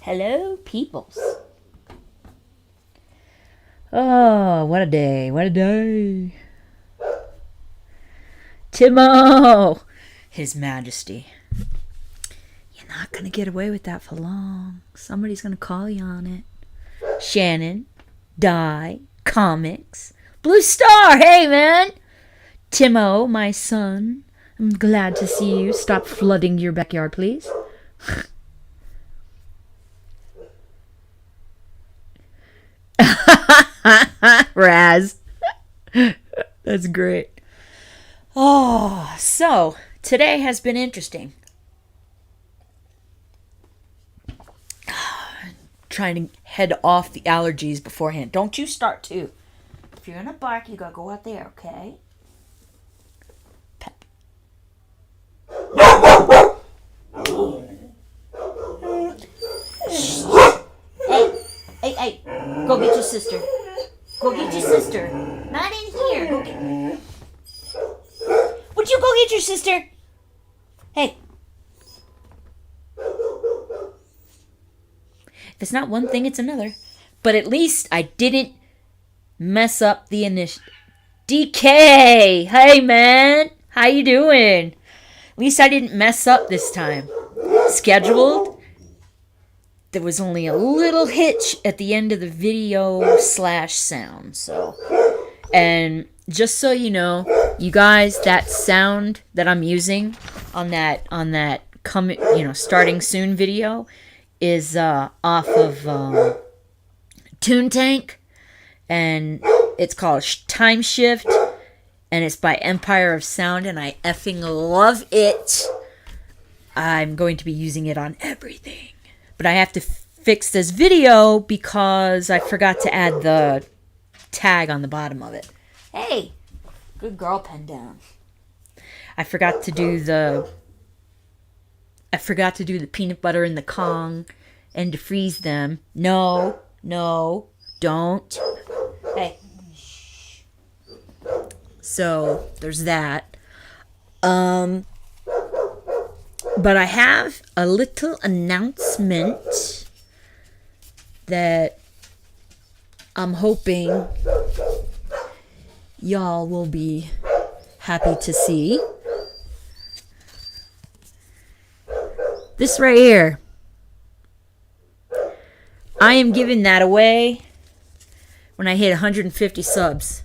Hello, peoples. Oh, what a day. What a day. Timo! His Majesty. You're not going to get away with that for long. Somebody's going to call you on it. Shannon, Die, Comics, Blue Star, hey man! Timo, my son, I'm glad to see you. Stop flooding your backyard, please. Raz. That's great. Oh, so today has been interesting. Trying to head off the allergies beforehand. Don't you start too. If you're gonna bark, you gotta go out there, okay? Pep. Hey, go get your sister. Go get your sister. Not in here. Go get. Would you go get your sister? Hey. If it's not one thing, it's another. But at least I didn't mess up the initial. DK! Hey, man! How you doing? At least I didn't mess up this time. Scheduled. There was only a little hitch at the end of the video / sound. So, and just so you know, you guys, that sound that I'm using on that starting soon video is off of Toon Tank, and it's called Time Shift, and it's by Empire of Sound, and I effing love it. I'm going to be using it on everything, but I have to fix this video because I forgot to add the tag on the bottom of it. Hey, good girl, pen down. I forgot to do the peanut butter and the Kong and to freeze them. No, don't. Hey. Shh. So, there's that. But I have a little announcement that I'm hoping y'all will be happy to see. This right here. I am giving that away when I hit 150 subs.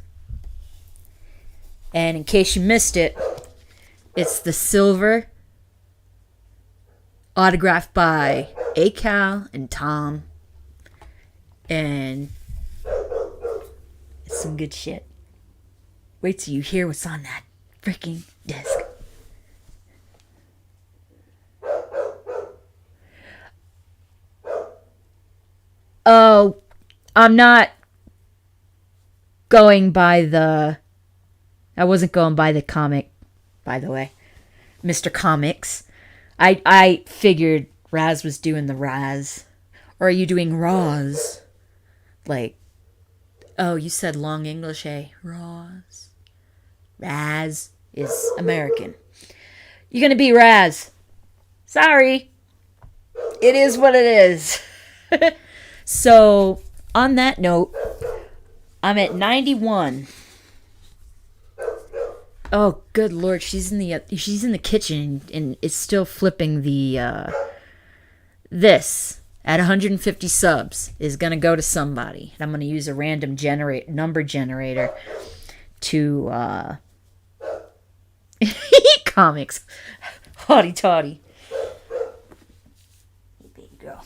And in case you missed it, it's the silver autographed by A-Cal and Tom. And it's some good shit. Wait till you hear what's on that freaking disc. Oh, I'm not going by the... I wasn't going by the comic, by the way. Mr. Comics. I figured Raz was doing the Raz. Or are you doing Roz? Like, oh, you said long English, eh? Roz. Raz is American. You're gonna be Raz. Sorry. It is what it is. So, on that note, I'm at 91. Oh, good Lord, she's in the kitchen and it's still flipping the this at 150 subs is going to go to somebody. And I'm going to use a random number generator to comics. Hotty toddy. There you go.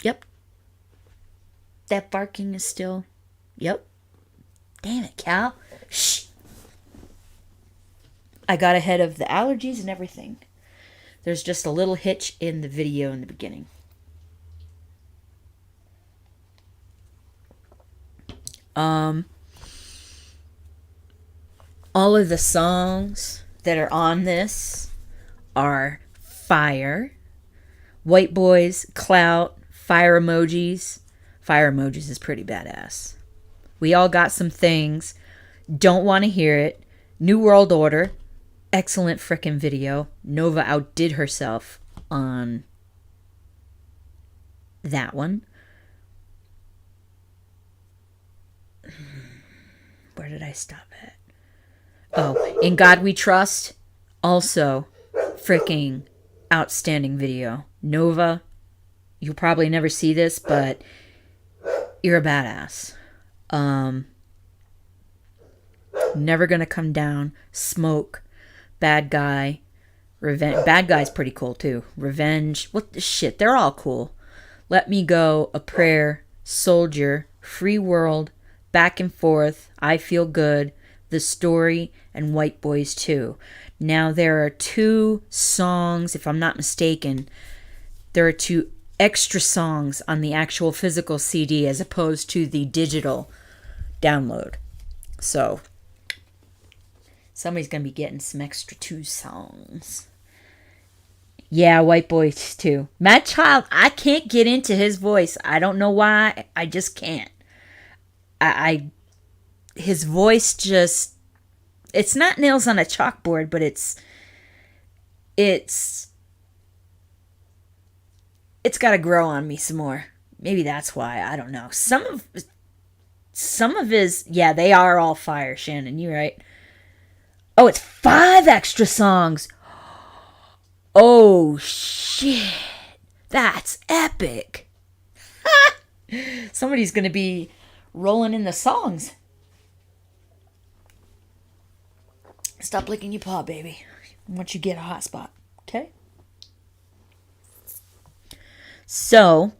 Yep. That barking is still... Yep. Damn it, Cal. Shh. I got ahead of the allergies and everything. There's just a little hitch in the video in the beginning. All of the songs that are on this are fire. White Boys, Clout, Fire Emojis. Fire Emojis is pretty badass. We All Got Some Things. Don't Want to Hear It. New World Order. Excellent frickin' video. Nova outdid herself. on that one. Where did I stop at? Oh, In God We Trust. Also, freaking outstanding video. Nova, you'll probably never see this, but you're a badass. Never Gonna Come Down. Smoke. Bad Guy. Revenge. Bad Guy's pretty cool too. Revenge. What the shit? They're all cool. Let Me Go. A Prayer. Soldier. Free World. Back and Forth. I Feel Good. The Story. And White Boys 2. Now there are 2 songs, if I'm not mistaken. There are 2 extra songs on the actual physical CD as opposed to the digital download. So somebody's going to be getting some extra 2 songs. Yeah, White Boys 2. Matt Child, I can't get into his voice. I don't know why. I just can't. His voice just, it's not nails on a chalkboard, but it's got to grow on me some more. Maybe that's why. I don't know. Some of his, yeah, they are all fire, Shannon. You're right. Oh, it's 5 extra songs. Oh, shit. That's epic. Somebody's going to be rolling in the songs. Stop licking your paw, baby. Once you get a hot spot. Okay? So,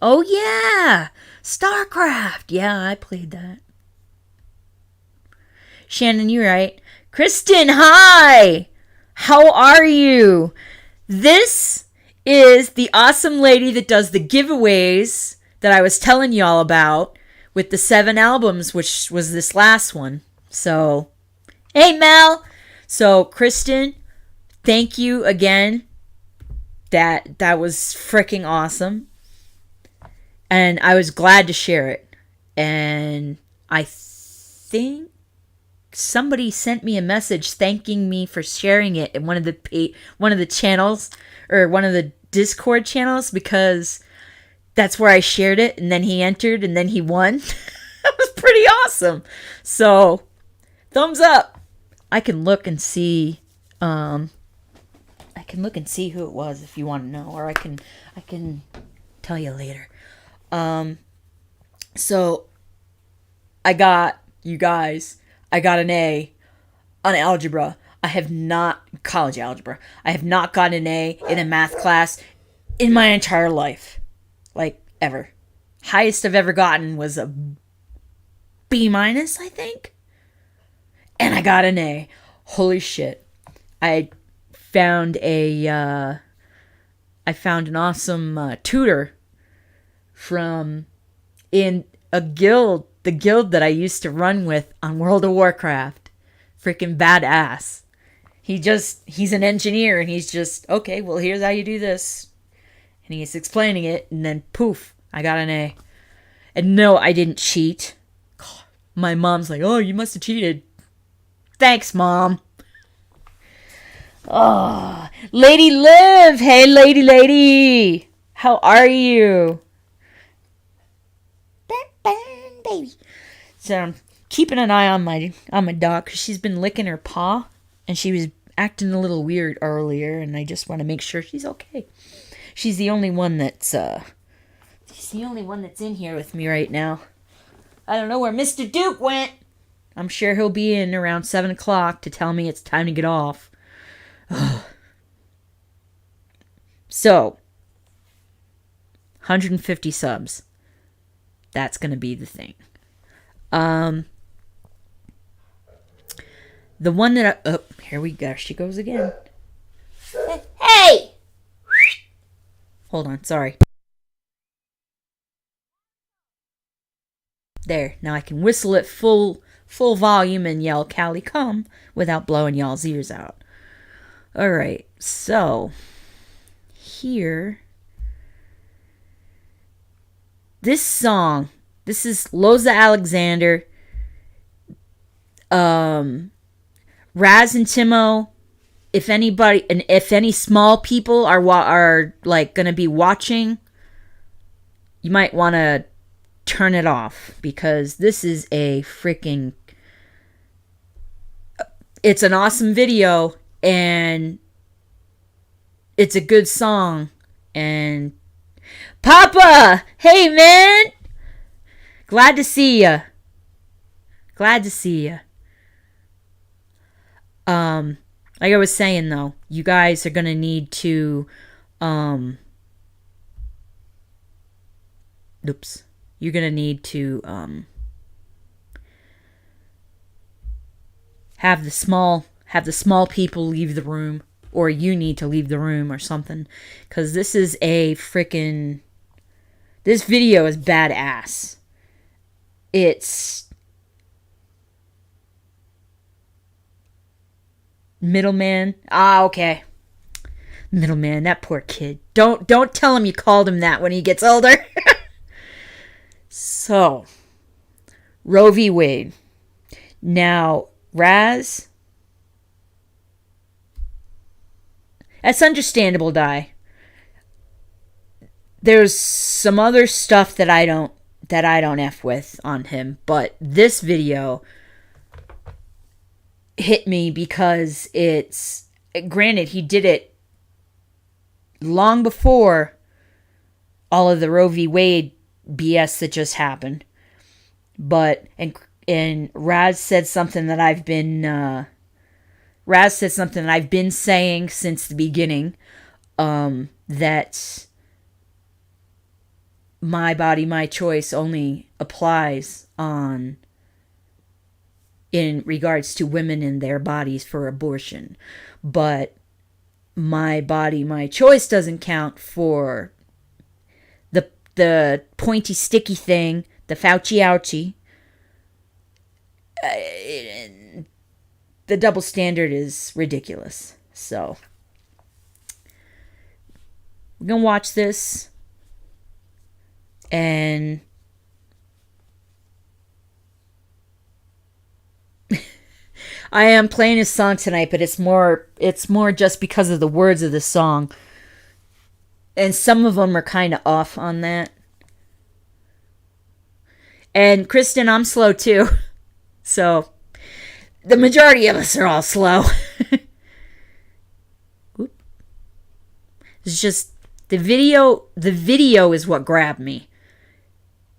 oh yeah, StarCraft. Yeah, I played that. Shannon, you're right. Kristen, hi. How are you? This is the awesome lady that does the giveaways that I was telling y'all about with the 7 albums, which was this last one. So, hey, Mel. So, Kristen, thank you again. That was freaking awesome. And I was glad to share it. And I think somebody sent me a message thanking me for sharing it in one of the channels, or one of the Discord channels, because that's where I shared it, and then he entered and then he won. That was pretty awesome. So, thumbs up. I can look and see who it was if you want to know, or I can tell you later. So I got an A on algebra. College algebra. I have not gotten an A in a math class in my entire life. Like, ever. Highest I've ever gotten was a B-, I think. And I got an A. Holy shit. I found an awesome tutor in the guild that I used to run with on World of Warcraft. Freaking badass. He's an engineer, and he's just, okay, well, here's how you do this. And he's explaining it, and then poof, I got an A. And no, I didn't cheat. God, my mom's like, oh, you must have cheated. Thanks, Mom. Oh, Lady Liv. Hey, lady. How are you? Baby. So I'm keeping an eye on my dog, because she's been licking her paw, and she was acting a little weird earlier, and I just want to make sure she's okay. She's the only one that's in here with me right now. I don't know where Mr. Duke went. I'm sure he'll be in around 7 o'clock to tell me it's time to get off. So, 150 subs. That's going to be the thing. The one that I... Oh, here we go. She goes again. Hey! Hold on, sorry. There. Now I can whistle at full volume and yell, Callie, come, without blowing y'all's ears out. Alright, so... Here... This song... This is Loza Alexander. Raz and Timo, if anybody, and if any small people are like gonna be watching, you might want to turn it off, because this is a freaking, it's an awesome video, and it's a good song. And Papa, hey man, glad to see ya. Like I was saying though, you guys are gonna need to you're gonna need to have the small people leave the room, or you need to leave the room or something, because this video is badass. It's Middleman. Okay. Middleman, that poor kid. Don't tell him you called him that when he gets older. So, Roe v. Wade. Now, Raz, that's understandable, Di. There's some other stuff that I don't F with on him, but this video hit me because it's, granted, he did it long before all of the Roe v. Wade BS that just happened, but and Raz said something that I've been saying since the beginning, that my body, my choice only applies in regards to women and their bodies for abortion. But my body, my choice doesn't count for the pointy, sticky thing, the Fauci ouchie. The double standard is ridiculous. So, we're going to watch this. And I am playing his song tonight, but it's more just because of the words of the song. And some of them are kind of off on that. And Kristen, I'm slow too. So, the majority of us are all slow. It's just, the video is what grabbed me.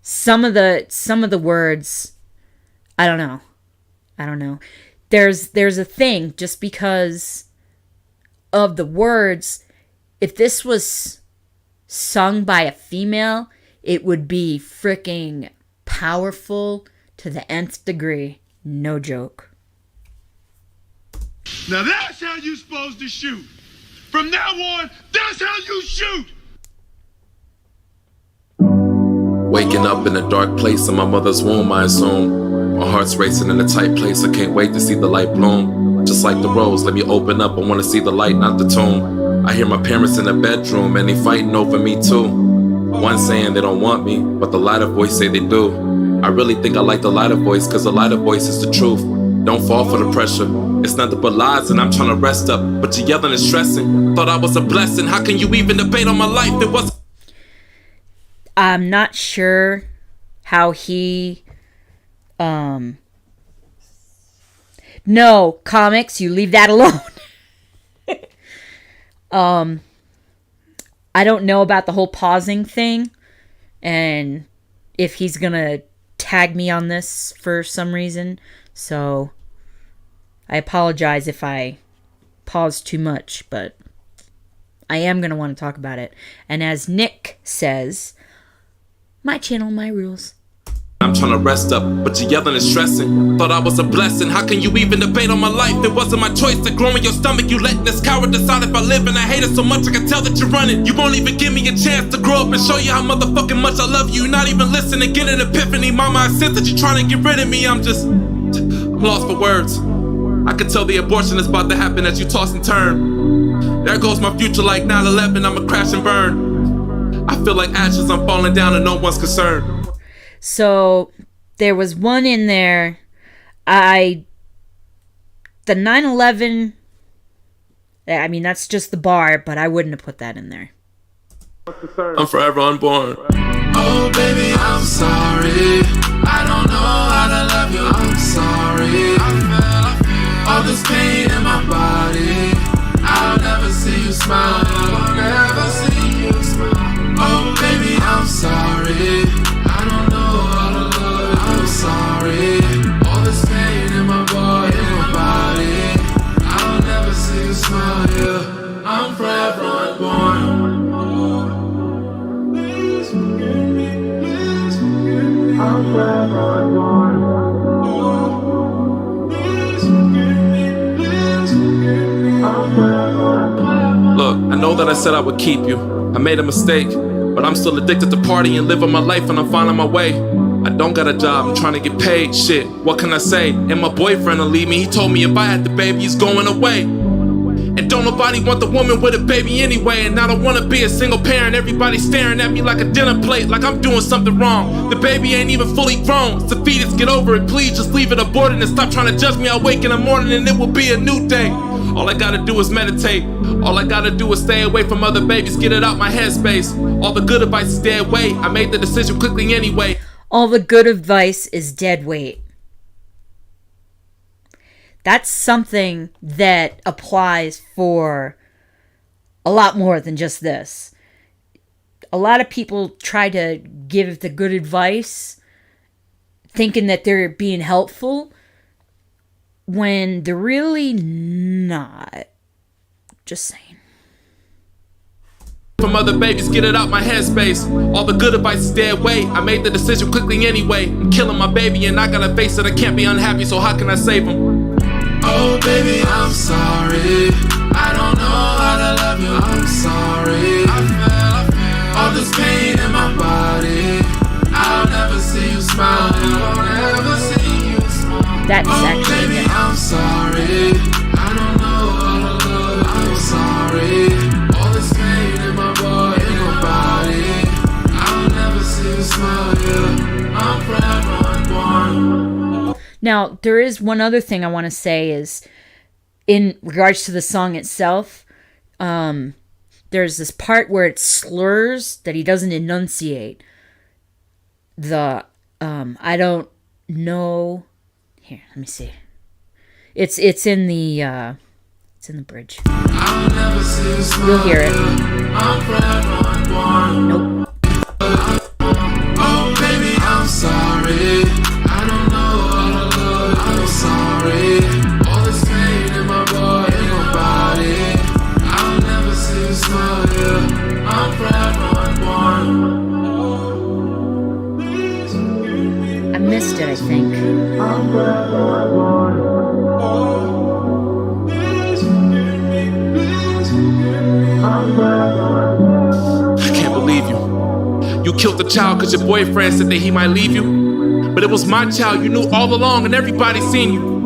Some of the words, I don't know. There's a thing, just because of the words, if this was sung by a female, it would be freaking powerful to the nth degree. No joke. Now that's how you're supposed to shoot. From now on, that's how you shoot. Waking up in a dark place in my mother's womb, I assume. My heart's racing in a tight place, I can't wait to see the light bloom. Just like the rose, let me open up, I wanna see the light, not the tomb. I hear my parents in the bedroom, and they fighting over me too. One saying they don't want me, but the lighter voice say they do. I really think I like the lighter voice, cause the lighter voice is the truth. Don't fall for the pressure, it's nothing but lies and I'm trying to rest up. But you're yelling and stressing, thought I was a blessing. How can you even debate on my life? It was. I'm not sure how he, no, comics, you leave that alone. I don't know about the whole pausing thing, and if he's gonna tag me on this for some reason, so I apologize if I pause too much, but I am gonna want to talk about it. And as Nick says, my channel, my rules. I'm trying to rest up, but you're yelling and stressing. Thought I was a blessing, how can you even debate on my life? It wasn't my choice to grow in your stomach. You letting this coward decide if I live, and I hate it so much I can tell that you're running. You won't even give me a chance to grow up and show you how motherfucking much I love you. You're not even listening, get an epiphany. Mama, I sense that you're trying to get rid of me. I'm lost for words. I can tell the abortion is about to happen as you toss and turn. There goes my future like 9/11, I'ma crash and burn. I feel like ashes, I'm falling down and no one's concerned. So, there was one in there, I the 9/11, I mean, that's just the bar, but I wouldn't have put that in there. I'm forever unborn. Oh baby, I'm sorry. I don't know how to love you. I'm sorry. I feel all this pain in my body. I'll never see you smile. I'll never see you smile. Oh baby, I'm sorry. I don't know how to love you. I'm sorry. All this pain in my body. I'll never see you smile. Yeah, I'm forever unborn. Look, I know that I said I would keep you. I made a mistake, but I'm still addicted to partying, living my life, and I'm finding my way. I don't got a job, I'm trying to get paid. Shit, what can I say? And my boyfriend will leave me. He told me if I had the baby, he's going away. And don't nobody want the woman with a baby anyway. And I don't wanna be a single parent. Everybody staring at me like a dinner plate, like I'm doing something wrong. The baby ain't even fully grown. It's a fetus, get over it, please. Just leave it aborted and stop trying to judge me. I'll wake in the morning and it will be a new day. All I gotta do is meditate. All I gotta do is stay away from other babies. Get it out my headspace. All the good advice is dead weight. I made the decision quickly anyway. All the good advice is dead weight. That's something that applies for a lot more than just this. A lot of people try to give the good advice thinking that they're being helpful when they're really not. Just saying. From other babies, get it out my headspace. All the good advice is dead weight. I made the decision quickly anyway. I'm killing my baby and I gotta face it. I can't be unhappy, so how can I save him? Oh baby, I'm sorry. I don't know how to love you. I'm sorry. I feel all this pain in my body. I'll never see you smile. I'll never see you smile. That's actually baby, I'm sorry. I don't know how to love you. I'm sorry. All this pain in my body. I'll never see you smile. Yeah, I'm forever unborn. Now, there is one other thing I want to say is in regards to the song itself, there's this part where it slurs that he doesn't enunciate. The, I don't know. Here, let me see. It's in the bridge. I'll never see you smile. You'll hear it. I'm forever unborn. Nope. Oh, baby, I'm sorry. I don't know how to love you. I'm sorry. All this pain in my body. I'll never see you smile. Yeah, I'm forever unborn. I missed it, I think. I'm forever unborn. I can't believe you. You killed the child because your boyfriend said that he might leave you. But it was my child, you knew all along and everybody seen you.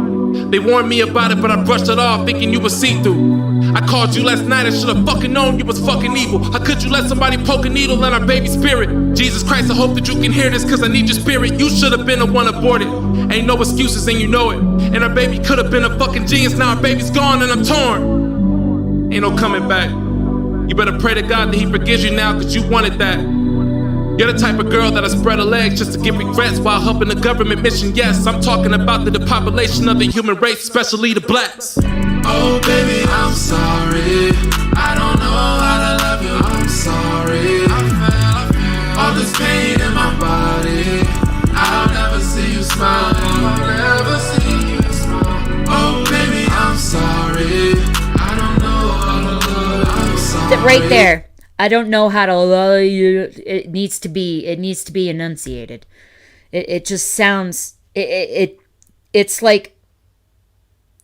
They warned me about it, but I brushed it off thinking you would see through. I called you last night, I should've fucking known you was fucking evil. How could you let somebody poke a needle in our baby's spirit? Jesus Christ, I hope that you can hear this cause I need your spirit. You should've been the one aborted. Ain't no excuses and you know it. And our baby could've been a fucking genius, now our baby's gone and I'm torn. Ain't no coming back. You better pray to God that he forgives you now cause you wanted that. You're the type of girl that'll spread her legs just to get regrets while helping the government mission. Yes, I'm talking about the depopulation of the human race, especially the blacks. Oh baby, I'm sorry. I don't know how to love you. I'm sorry. I feel all this pain in my body. I'll never see you smile. I'll never see you smile. Oh baby, I'm sorry. I don't know how to love you. I'm sorry. Right there. I don't know how to love you. It needs to be enunciated. It just sounds it's like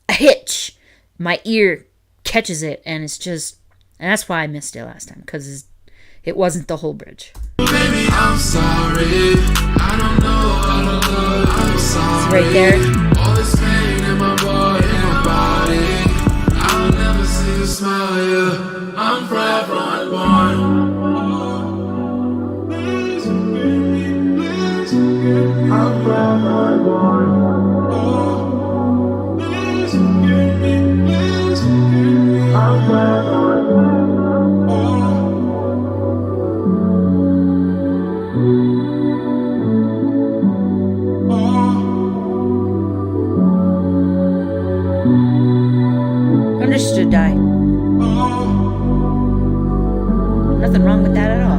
a hitch. My ear catches it and that's why I missed it last time because it wasn't the whole bridge. Baby, I'm sorry. I don't know how to love you. I'm sorry. It's right there. All this pain in my body. I'll never see you smile. Yeah. I'm forever unborn. I'm forever unborn. should die. Nothing wrong with that at all.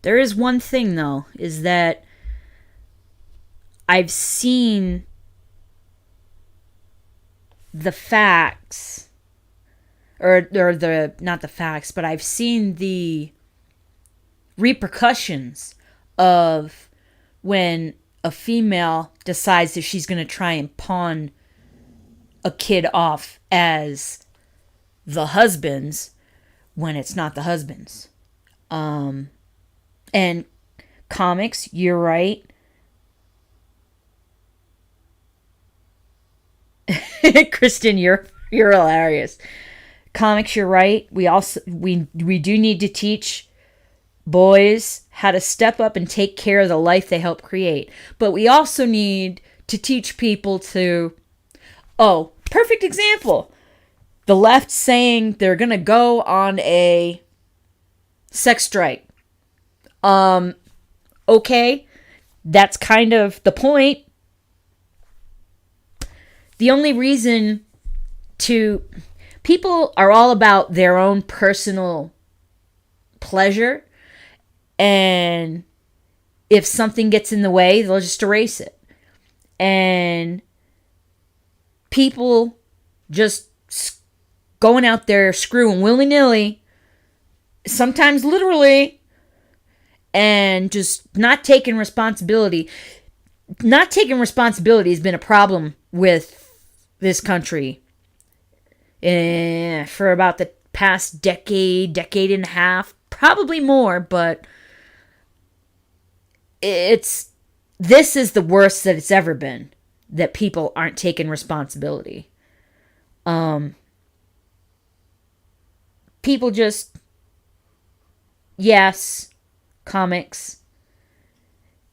There is one thing, though, is that I've seen the facts, or not the facts, but I've seen the repercussions of when a female decides that she's going to try and pawn a kid off as the husband's when it's not the husband's. And comics, you're right. Kristen, you're hilarious. Comics, you're right. We do need to teach boys how to step up and take care of the life they help create. But we also need to teach people to... Oh, perfect example. The left saying they're going to go on a sex strike. Okay, that's kind of the point. The only reason people are all about their own personal pleasure, and if something gets in the way, they'll just erase it. And people just going out there screwing willy-nilly, sometimes literally, and just not taking responsibility. Not taking responsibility has been a problem with this country for about the past decade and a half, probably more, but this is the worst that it's ever been, that people aren't taking responsibility. People just, yes, comics,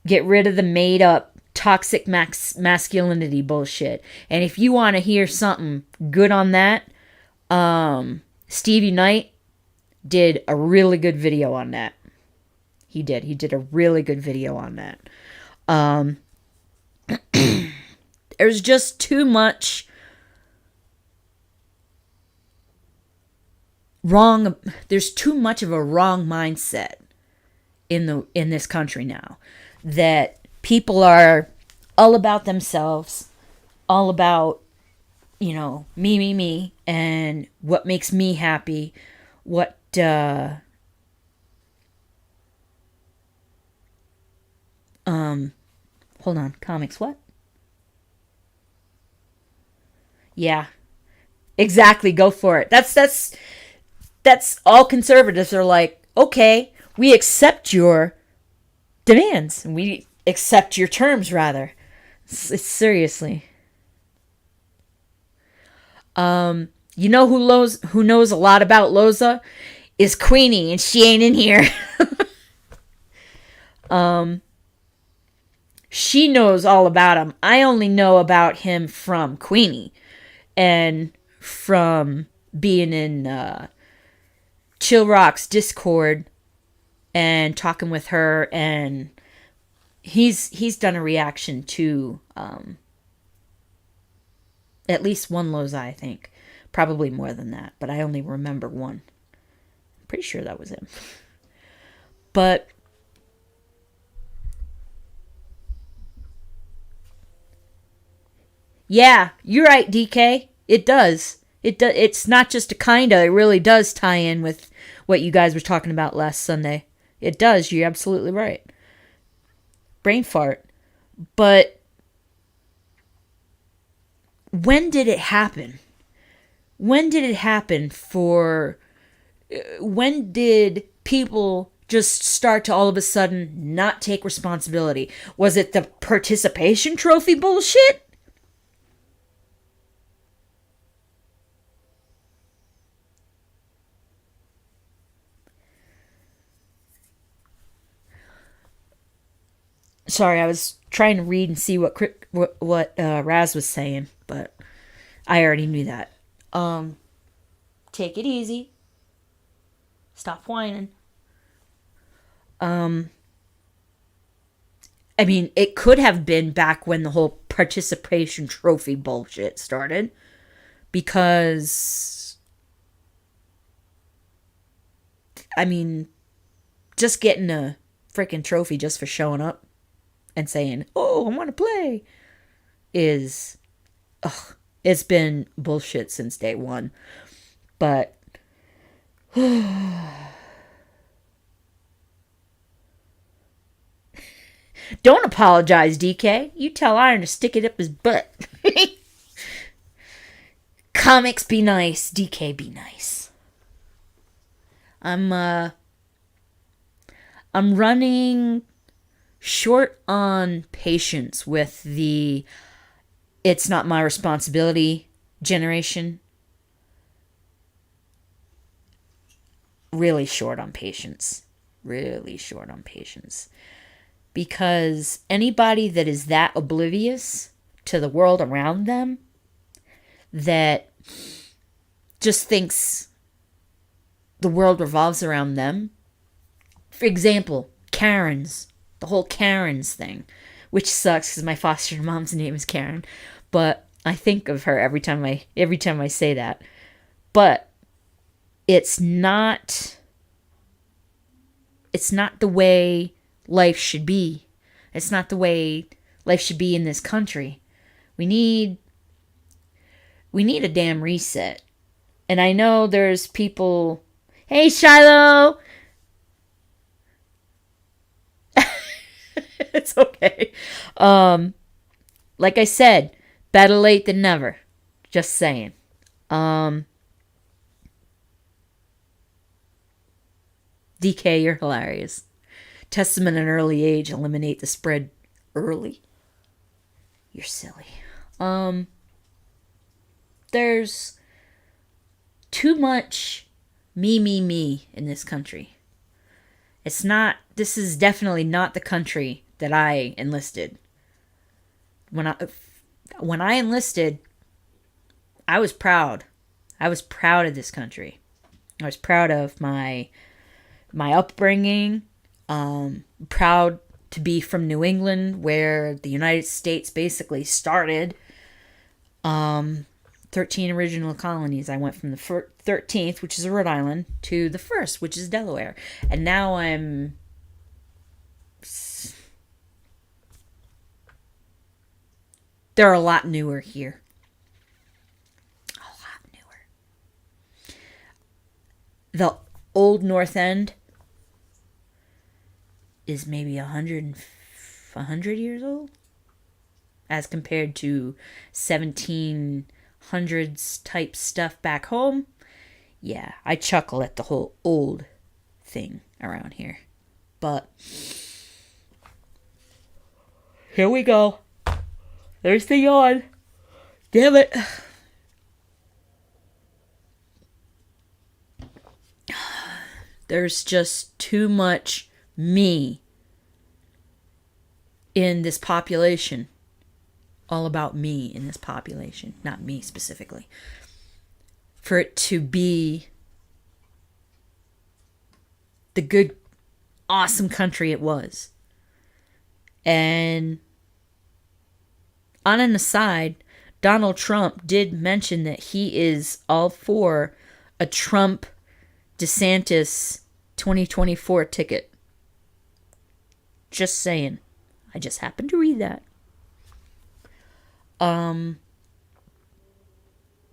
get rid of the made up toxic masculinity bullshit. And if you want to hear something good on that, Stevie Knight did a really good video on that. He did a really good video on that. There's just too much wrong. There's too much of a wrong mindset in this country now, that people are all about themselves, all about, me, and what makes me happy, what, hold on, comics, what? Yeah, exactly, go for it. That's all conservatives are like, okay, we accept your demands. We accept your terms, rather. It's seriously. You know who knows a lot about Loza is Queenie, and she ain't in here. She knows all about him. I only know about him from Queenie and from being in Chill Rock's Discord and talking with her, and he's done a reaction to at least one Loza, I think. Probably more than that, but I only remember one. I'm pretty sure that was him. But yeah, you're right, DK. It does. It's not just a kinda. It really does tie in with what you guys were talking about last Sunday. It does. You're absolutely right. Brain fart. But when did it happen? When did it happen when did people just start to all of a sudden not take responsibility? Was it the participation trophy bullshit? Sorry, I was trying to read and see what Raz was saying, but I already knew that. Take it easy. Stop whining. I mean, it could have been back when the whole participation trophy bullshit started. Because, I mean, just getting a freaking trophy just for showing up and saying, oh, I want to play, is, it's been bullshit since day one. But, don't apologize, DK. You tell Iron to stick it up his butt. Comics be nice, DK be nice. I'm running short on patience with the it's not my responsibility generation. Really short on patience. Really short on patience. Because anybody that is that oblivious to the world around them, that just thinks the world revolves around them. For example, Karens. The whole Karens thing. Which sucks because my foster mom's name is Karen. But I think of her every time I say that. But it's not the way life should be. It's not the way life should be in this country. We need a damn reset. And I know there's people, hey Shiloh! It's okay. Like I said, better late than never. Just saying. DK, you're hilarious. Testament at an early age, eliminate the spread early. You're silly. There's too much me in this country. This is definitely not the country that I enlisted. When I enlisted, I was proud. I was proud of this country. I was proud of my upbringing. Proud to be from New England, where the United States basically started. 13 original colonies. I went from the 13th, which is Rhode Island, to the 1st, which is Delaware. And now they're a lot newer here. A lot newer. The old North End is maybe 100 years old, as compared to 1700s type stuff back home. Yeah, I chuckle at the whole old thing around here. But here we go. There's the yawn. Damn it. There's just too much me in this population. All about me in this population. Not me specifically. For it to be the good, awesome country it was. And on an aside, Donald Trump did mention that he is all for a Trump DeSantis 2024 ticket. Just saying. I just happened to read that.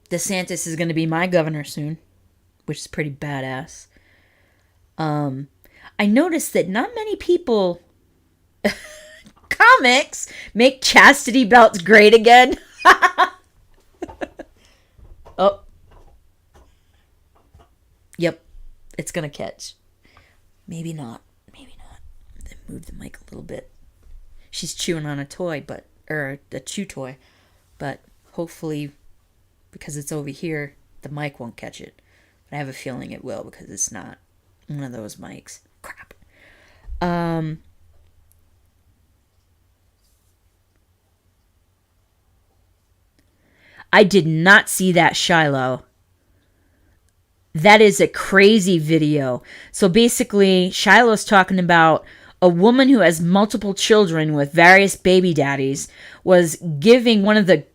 DeSantis is going to be my governor soon, which is pretty badass. I noticed that not many people comics make chastity belts great again. Oh. Yep. It's going to catch. Maybe not. Then move the mic a little bit. She's chewing on a toy, a chew toy. But hopefully, because it's over here, the mic won't catch it. But I have a feeling it will, because it's not one of those mics. Crap. I did not see that Shiloh. That is a crazy video. So basically, Shiloh's talking about a woman who has multiple children with various baby daddies was giving one of the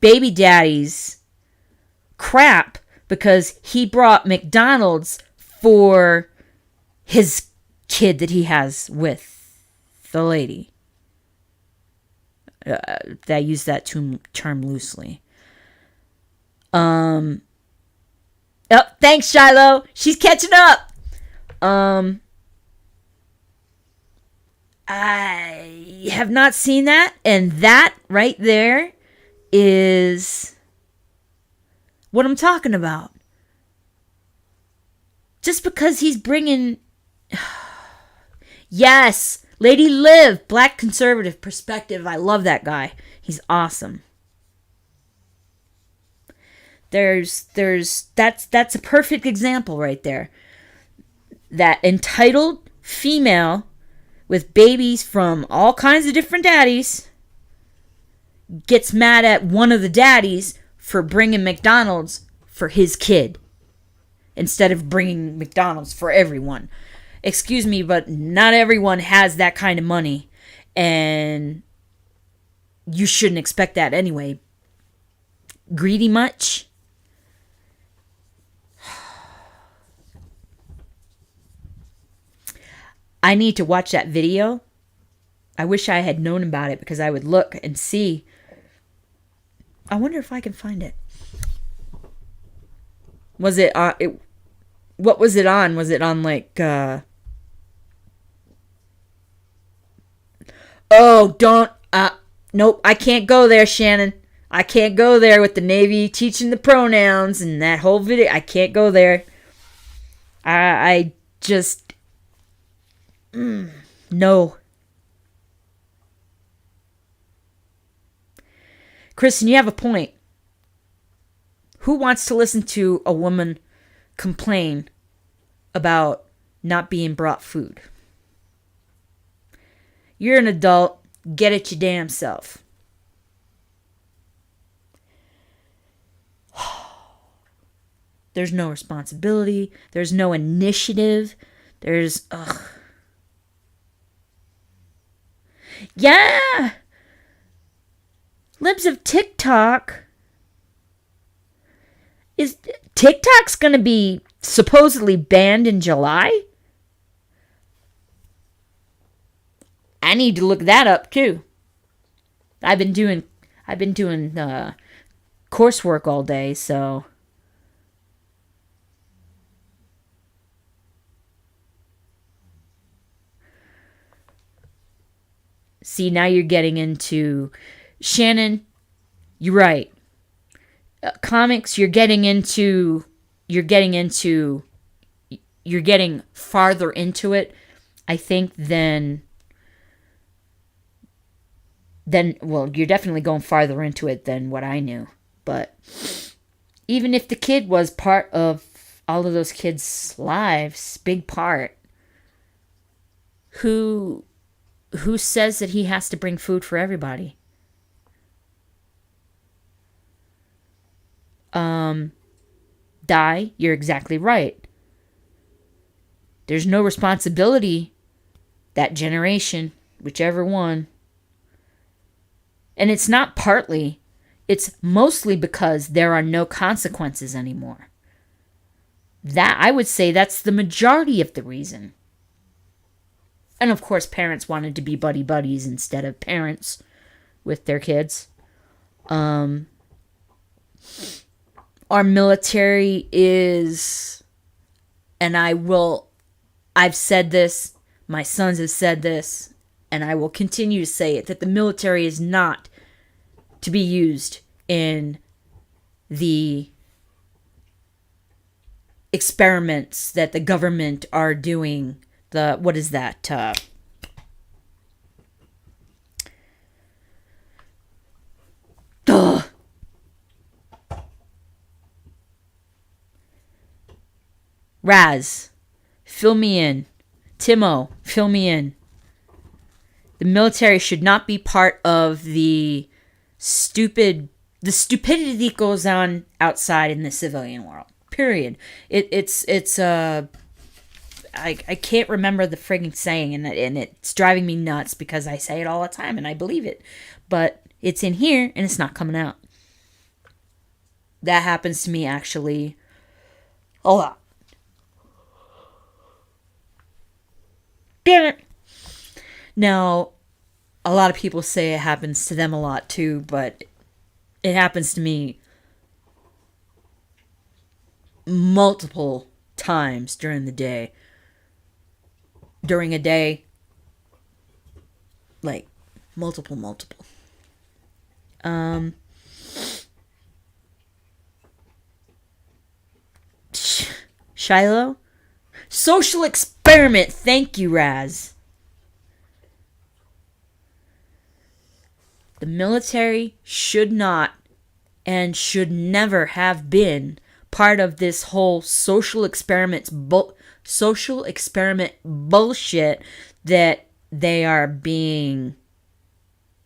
baby daddies crap because he brought McDonald's for his kid that he has with the lady. I use that term loosely. Oh, thanks, Shiloh. She's catching up. I have not seen that, and that right there is what I'm talking about. Just because he's bringing... Yes, Lady Liv, black conservative perspective. I love that guy. He's awesome. That's a perfect example right there. That entitled female with babies from all kinds of different daddies gets mad at one of the daddies for bringing McDonald's for his kid instead of bringing McDonald's for everyone. Excuse me, but not everyone has that kind of money, and you shouldn't expect that anyway. Greedy much? I need to watch that video. I wish I had known about it because I would look and see. I wonder if I can find it. Was it on? What was it on? Was it on like? Oh, don't. Nope. I can't go there, Shannon. I can't go there with the Navy teaching the pronouns and that whole video. I can't go there. I just. No. Kristen, you have a point. Who wants to listen to a woman complain about not being brought food? You're an adult. Get it your damn self. There's no responsibility. There's no initiative. There's... Ugh. Yeah! Libs of TikTok. Is TikTok's going to be supposedly banned in July? I need to look that up too. I've been doing coursework all day, so see, now you're getting into Shannon. You're right. Comics, you're getting farther into it, I think, than well, you're definitely going farther into it than what I knew. But even if the kid was part of all of those kids' lives, big part, who says that he has to bring food for everybody? You're exactly right. There's no responsibility that generation, whichever one. And it's not partly, it's mostly because there are no consequences anymore. That, I would say, that's the majority of the reason. And of course, parents wanted to be buddies instead of parents with their kids. Our military is, and I've said this, my sons have said this, and I will continue to say it, that the military is not to be used in the experiments that the government are doing. What is that? Raz, fill me in. Timo, fill me in. The military should not be part of the stupidity that goes on outside in the civilian world. Period. I can't remember the frigging saying, and it's driving me nuts because I say it all the time and I believe it. But it's in here and it's not coming out. That happens to me actually a lot. Damn it. Now, a lot of people say it happens to them a lot too, but it happens to me multiple times during the day. During a day, like multiple. Shiloh? Social experiment. Thank you, Raz. The military should not and should never have been part of this whole social experiment bullshit that they are being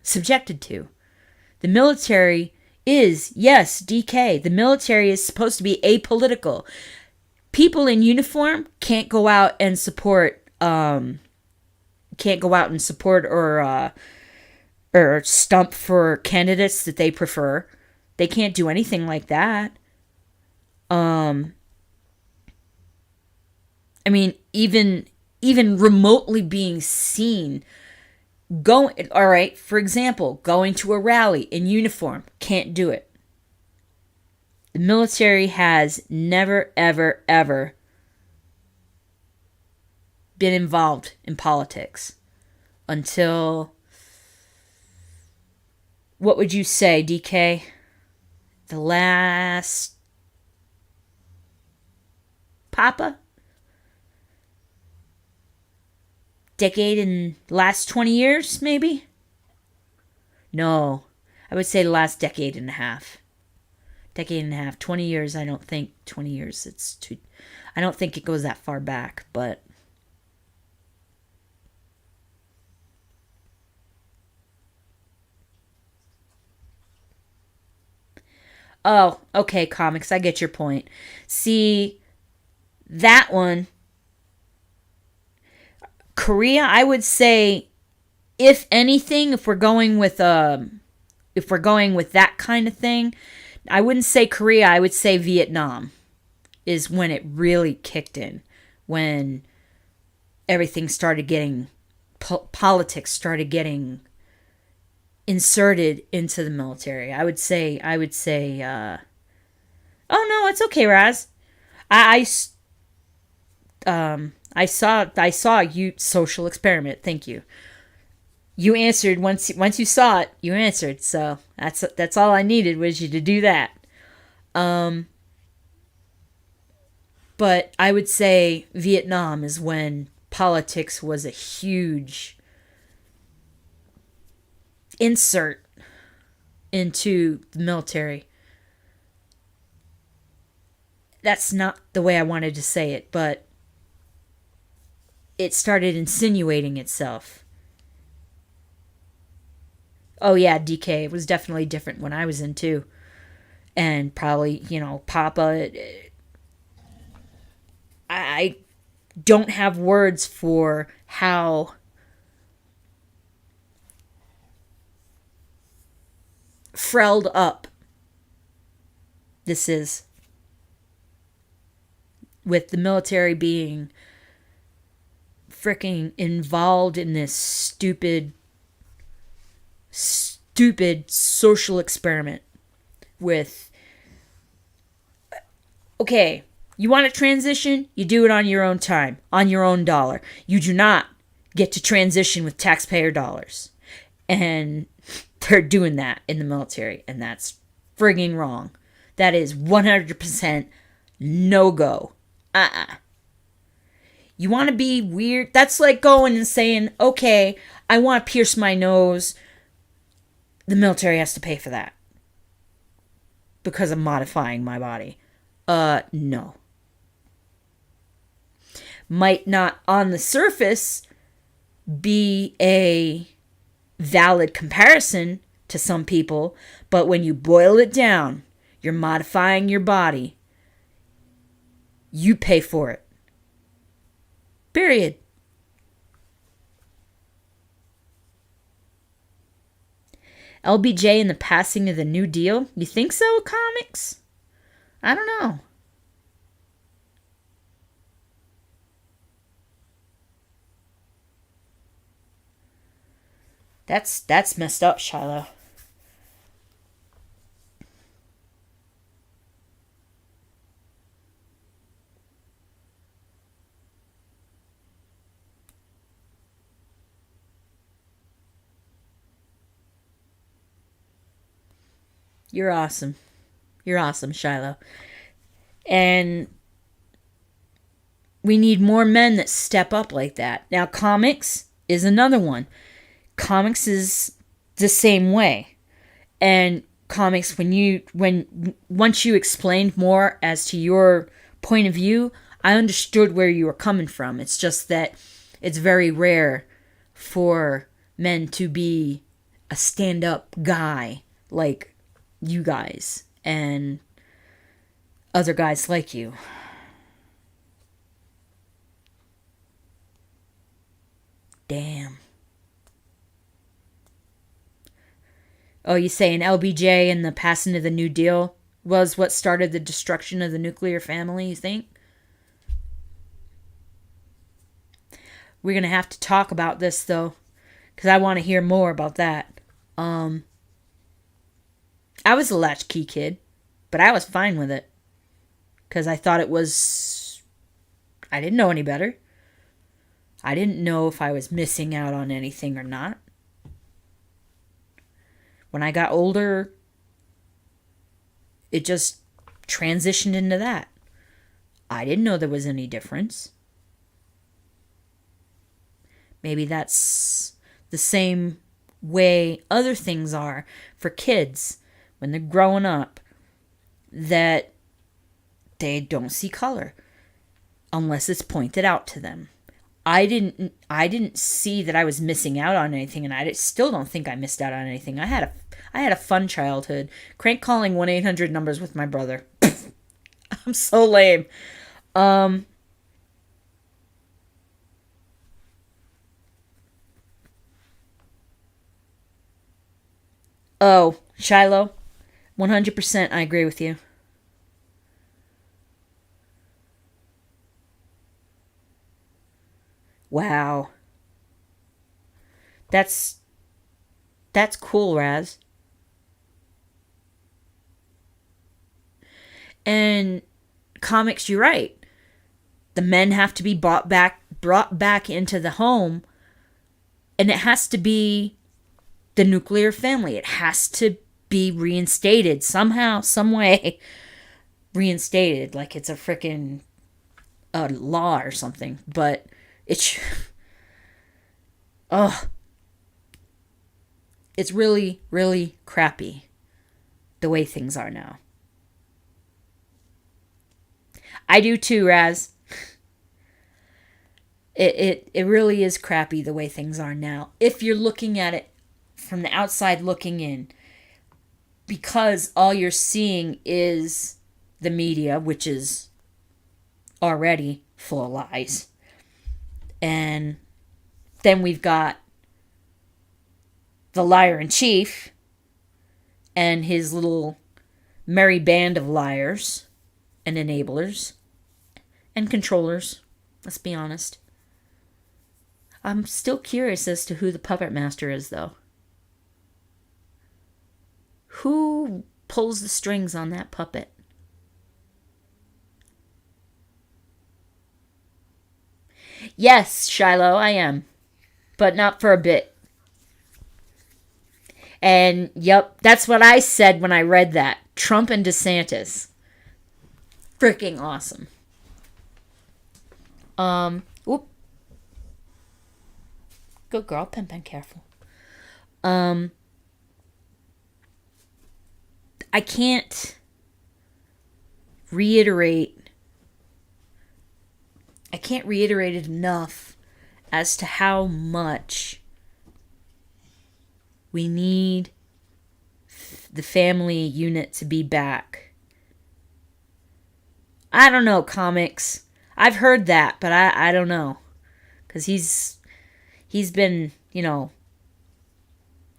subjected to. The military is, yes, DK. The military is supposed to be apolitical. People in uniform can't go out and support or stump for candidates that they prefer. They can't do anything like that. I mean, even remotely being seen going, all right, for example, going to a rally in uniform, can't do it. The military has never, ever, ever been involved in politics until, what would you say, DK? The last Papa? Decade in the last 20 years, maybe? No, I would say the last decade and a half. 20 years, I don't think 20 years, it's too, I don't think it goes that far back, but oh, okay, comics, I get your point. See, that one, Korea, I would say, if anything, if we're going with that kind of thing, I wouldn't say Korea, I would say Vietnam is when it really kicked in, when everything started getting, politics started getting inserted into the military. I would say, oh no, it's okay, Raz. I saw you social experiment. Thank you. You answered once you saw it. You answered. So that's all I needed was you to do that. But I would say Vietnam is when politics was a huge insert into the military. That's not the way I wanted to say it, but it started insinuating itself. Oh yeah, DK, it was definitely different when I was in too. And probably, Papa, I don't have words for how frelled up this is, with the military being freaking involved in this stupid social experiment with, okay, you want to transition? You do it on your own time, on your own dollar. You do not get to transition with taxpayer dollars. And they're doing that in the military, and that's frigging wrong. That is 100% no-go. You want to be weird? That's like going and saying, okay, I want to pierce my nose. The military has to pay for that because I'm modifying my body. No. Might not on the surface be a valid comparison to some people, but when you boil it down, you're modifying your body You pay for it. Period. LBJ and the passing of the New Deal? You think so, comics? I don't know. That's messed up, Shiloh. You're awesome. You're awesome, Shiloh. And we need more men that step up like that. Now, comics is another one. Comics is the same way. And comics, once you explained more as to your point of view, I understood where you were coming from. It's just that it's very rare for men to be a stand-up guy like you guys and other guys like you. Damn. Oh, you saying LBJ and the passing of the New Deal was what started the destruction of the nuclear family, you think? We're going to have to talk about this, though, because I want to hear more about that. I was a latchkey kid, but I was fine with it. Because I thought it was... I didn't know any better. I didn't know if I was missing out on anything or not. When I got older, it just transitioned into that. I didn't know there was any difference. Maybe that's the same way other things are for kids when they're growing up, that they don't see color unless it's pointed out to them. I didn't see that I was missing out on anything, and I still don't think I missed out on anything. I had a fun childhood. Crank calling 1-800 numbers with my brother. I'm so lame. Oh, Shiloh, 100% I agree with you. Wow. That's cool, Raz. And comics, you're right. The men have to be brought back into the home, and it has to be the nuclear family. It has to be reinstated somehow, some way. Reinstated, like it's a freaking law or something. But it's it's really, really crappy the way things are now. I do too, Raz. It really is crappy the way things are now. If you're looking at it from the outside looking in, because all you're seeing is the media, which is already full of lies. And then we've got the liar in chief and his little merry band of liars and enablers and controllers. Let's be honest. I'm still curious as to who the puppet master is, though. Who pulls the strings on that puppet? Yes, Shiloh, I am. But not for a bit. And, yep, that's what I said when I read that. Trump and DeSantis. Freaking awesome. Whoop. Good girl, Pen Pen, careful. I can't reiterate it enough as to how much we need the family unit to be back. I don't know, comics. I've heard that, but I don't know. Because he's been, on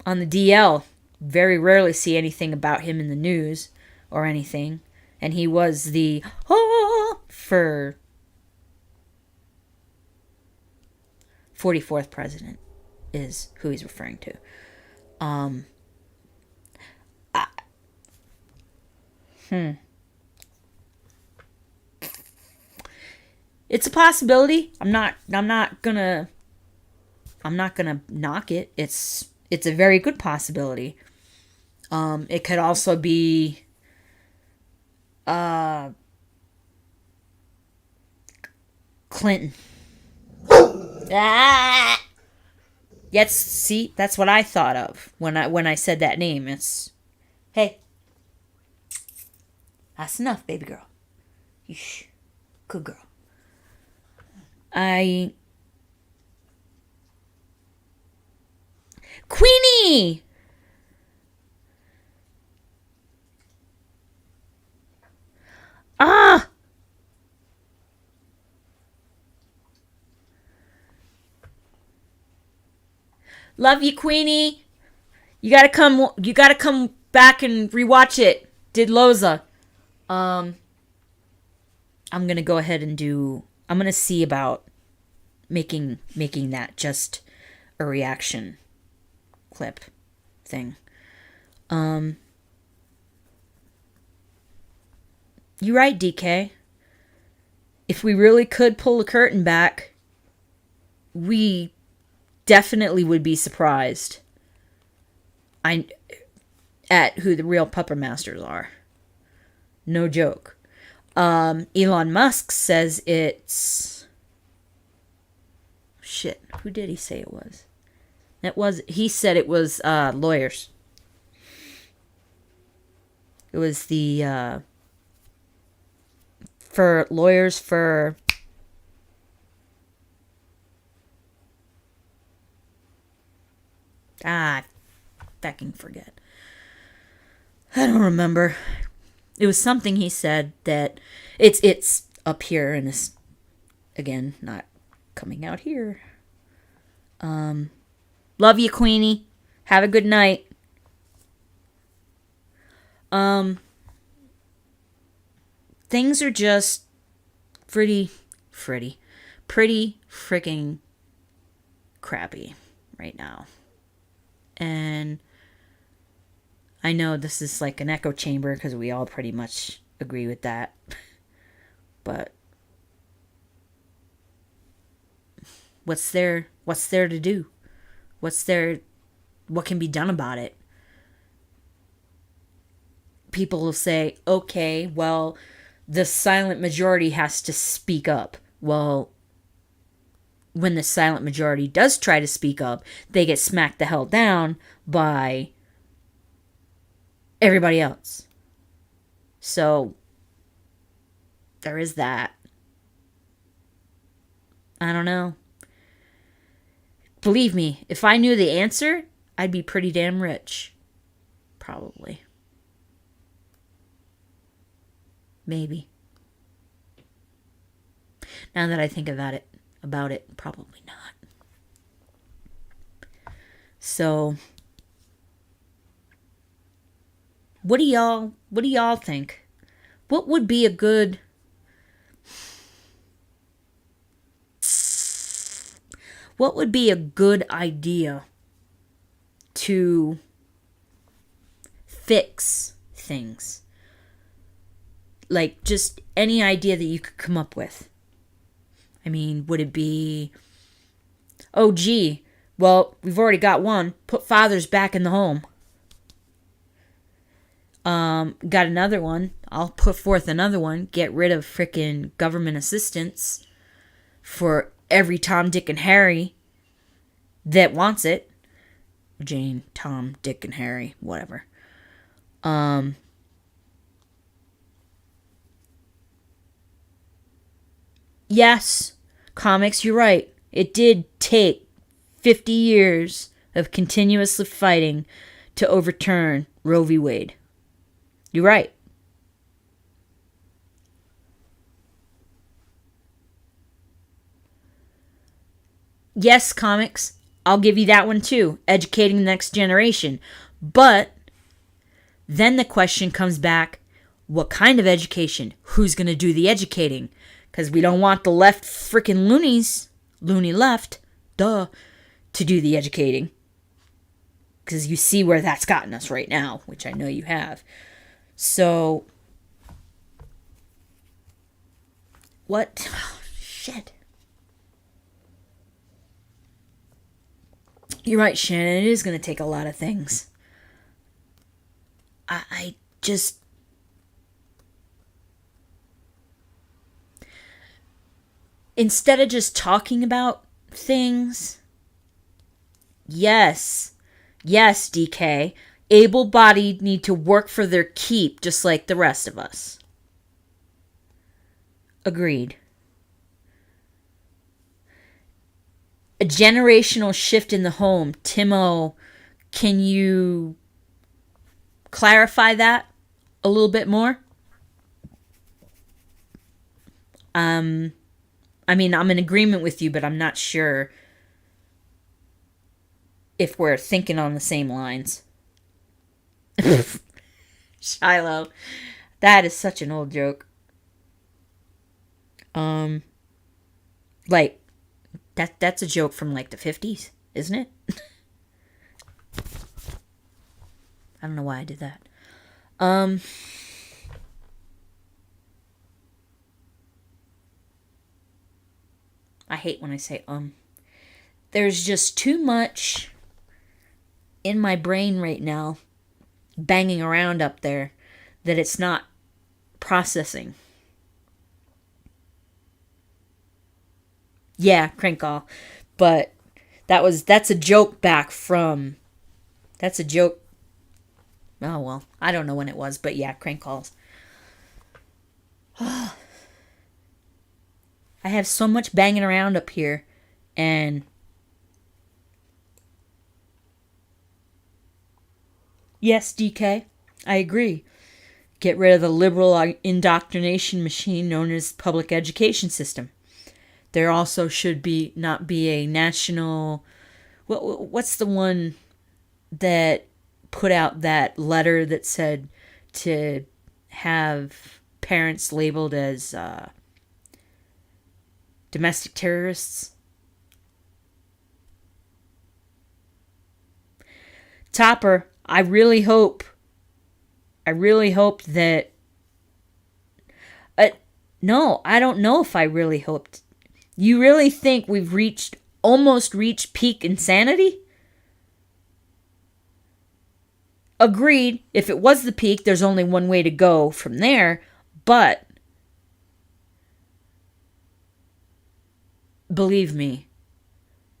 the DL. Very rarely see anything about him in the news or anything. And he was the for 44th president is who he's referring to. It's a possibility. I'm not gonna knock it. It's a very good possibility. It could also be Clinton. Yes, see, that's what I thought of when I said that name. It's, hey, that's enough, baby girl. Yeesh. Good girl. Queenie! Ah! Love you, Queenie. You gotta come back and rewatch it. Did Loza. I'm gonna go ahead and I'm gonna see about making that just a reaction clip thing. You're right, DK. If we really could pull the curtain back, we definitely would be surprised at who the real puppet masters are. No joke. Elon Musk says it's... Shit, who did he say it was? He said it was lawyers. It was the for lawyers for fucking forget. I don't remember. It was something he said that it's up here and it's again not coming out here. Love you, Queenie. Have a good night. Things are just pretty freaking crappy right now. And I know this is like an echo chamber because we all pretty much agree with that. But what's there to do? What can be done about it? People will say, okay, well, the silent majority has to speak up. Well, when the silent majority does try to speak up, they get smacked the hell down by everybody else. So, there is that. I don't know. Believe me, if I knew the answer, I'd be pretty damn rich. Probably. Maybe. Now that I think about it, probably not. So, what do y'all think? What would be a good idea to fix things? Like, just any idea that you could come up with. I mean, would it be, oh, gee, well, we've already got one. Put fathers back in the home. Got another one. I'll put forth another one. Get rid of frickin' government assistance for every Tom, Dick, and Harry that wants it. Jane, Tom, Dick, and Harry, whatever. Yes, comics, you're right. It did take 50 years of continuously fighting to overturn Roe v. Wade. You're right. Yes, comics, I'll give you that one too. Educating the next generation. But then the question comes back, what kind of education? Who's going to do the educating? Because we don't want the left freaking loony left, to do the educating. Because you see where that's gotten us right now, which I know you have. So, what? Oh, shit. You're right, Shannon. It is going to take a lot of things. I just... Instead of just talking about things... Yes, DK. Able-bodied need to work for their keep just like the rest of us. Agreed. A generational shift in the home. Timo, can you clarify that a little bit more? I mean, I'm in agreement with you, but I'm not sure if we're thinking on the same lines. Shiloh. That is such an old joke. Like, that's a joke from like the 50s, isn't it? I don't know why I did that. I hate when I say There's just too much in my brain right now banging around up there that it's not processing. Yeah, Crinkle. But that's a joke back from... That's a joke... Oh, well. I don't know when it was, but yeah, Crinkles. I have so much banging around up here, and... Yes, DK, I agree. Get rid of the liberal indoctrination machine known as public education system. There also should not be a national... What's the one that put out that letter that said to have parents labeled as domestic terrorists? Topper, I really hope that... no, I don't know if I really hoped. You really think we've almost reached peak insanity? Agreed. If it was the peak, there's only one way to go from there. But believe me,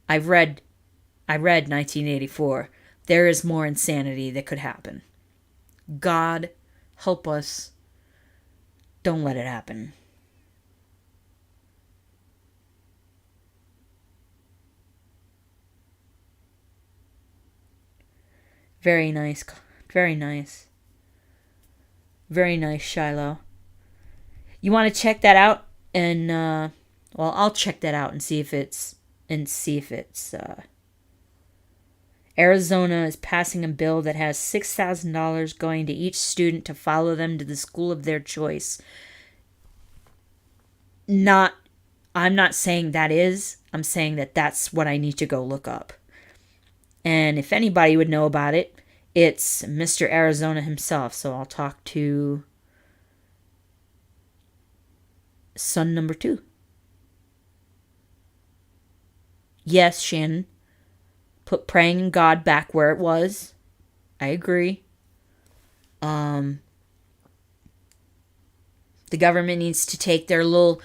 I read 1984. There is more insanity that could happen. God help us. Don't let it happen. Very nice. Very nice. Very nice, Shiloh. You want to check that out? And, well, I'll check that out and see if it's... Arizona is passing a bill that has $6,000 going to each student to follow them to the school of their choice. I'm not saying that is. I'm saying that that's what I need to go look up. And if anybody would know about it, it's Mr. Arizona himself. So I'll talk to son number 2. Yes, Shannon. Put praying in God back where it was. I agree. The government needs to take their little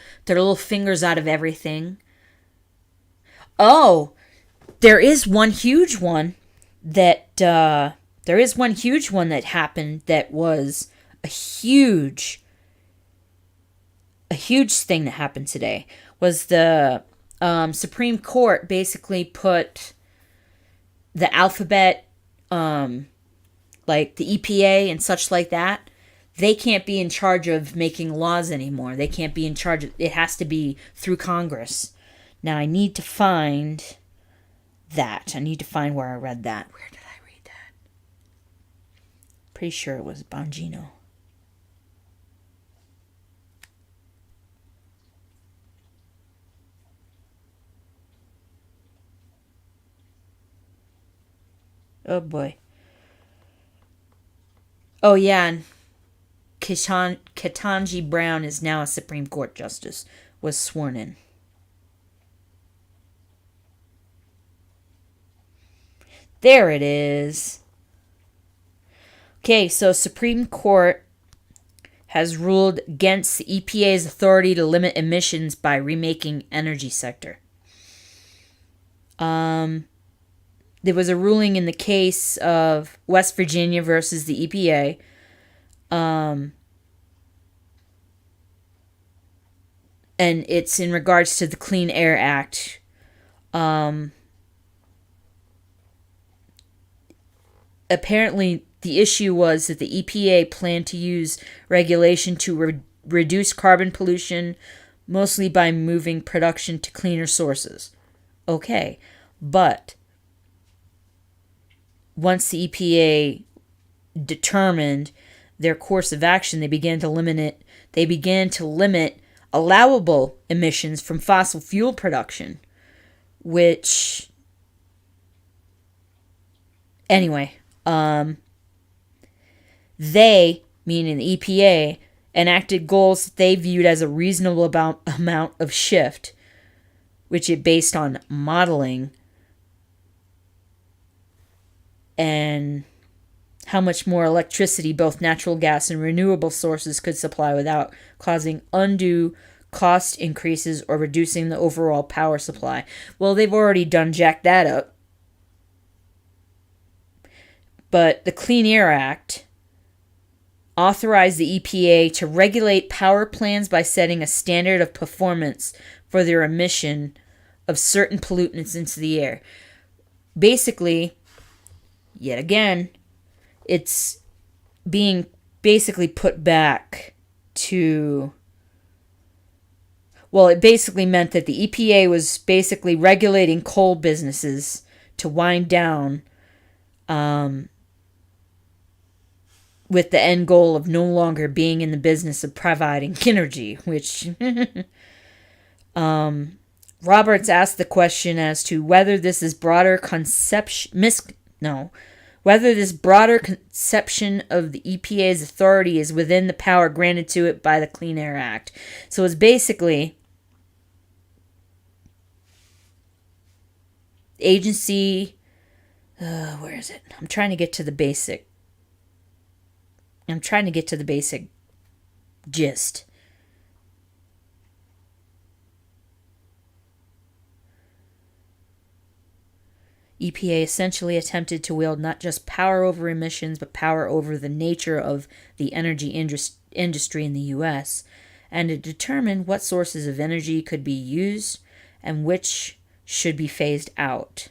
fingers out of everything. Oh, there is one huge one that happened that was a huge thing that happened today. Was the Supreme Court basically put the alphabet, like the EPA and such like that, they can't be in charge of making laws anymore. They can't be in charge of, it has to be through Congress. Now I need to find that. I need to find where I read that. Where did I read that? Pretty sure it was Bongino. Oh boy. Oh yeah, and Ketanji Brown is now a Supreme Court justice, was sworn in. There it is. Okay, so Supreme Court has ruled against the EPA's authority to limit emissions by remaking energy sector. There was a ruling in the case of West Virginia versus the EPA. And it's in regards to the Clean Air Act. Apparently, the issue was that the EPA planned to use regulation to reduce carbon pollution, mostly by moving production to cleaner sources. Okay, but once the EPA determined their course of action, they began to limit allowable emissions from fossil fuel production, which anyway, they, meaning the EPA, enacted goals that they viewed as a reasonable amount of shift, which it based on modeling and how much more electricity both natural gas and renewable sources could supply without causing undue cost increases or reducing the overall power supply. Well, they've already done jacked that up. But the Clean Air Act authorized the EPA to regulate power plants by setting a standard of performance for their emission of certain pollutants into the air. Basically, yet again, it's being basically put back to... Well, it basically meant that the EPA was basically regulating coal businesses to wind down with the end goal of no longer being in the business of providing energy, which... Roberts asked the question as to whether this is whether this broader conception of the EPA's authority is within the power granted to it by the Clean Air Act. So it's basically agency, where is it? I'm trying to get to the basic gist. EPA essentially attempted to wield not just power over emissions, but power over the nature of the energy industry in the U.S., and to determine what sources of energy could be used and which should be phased out,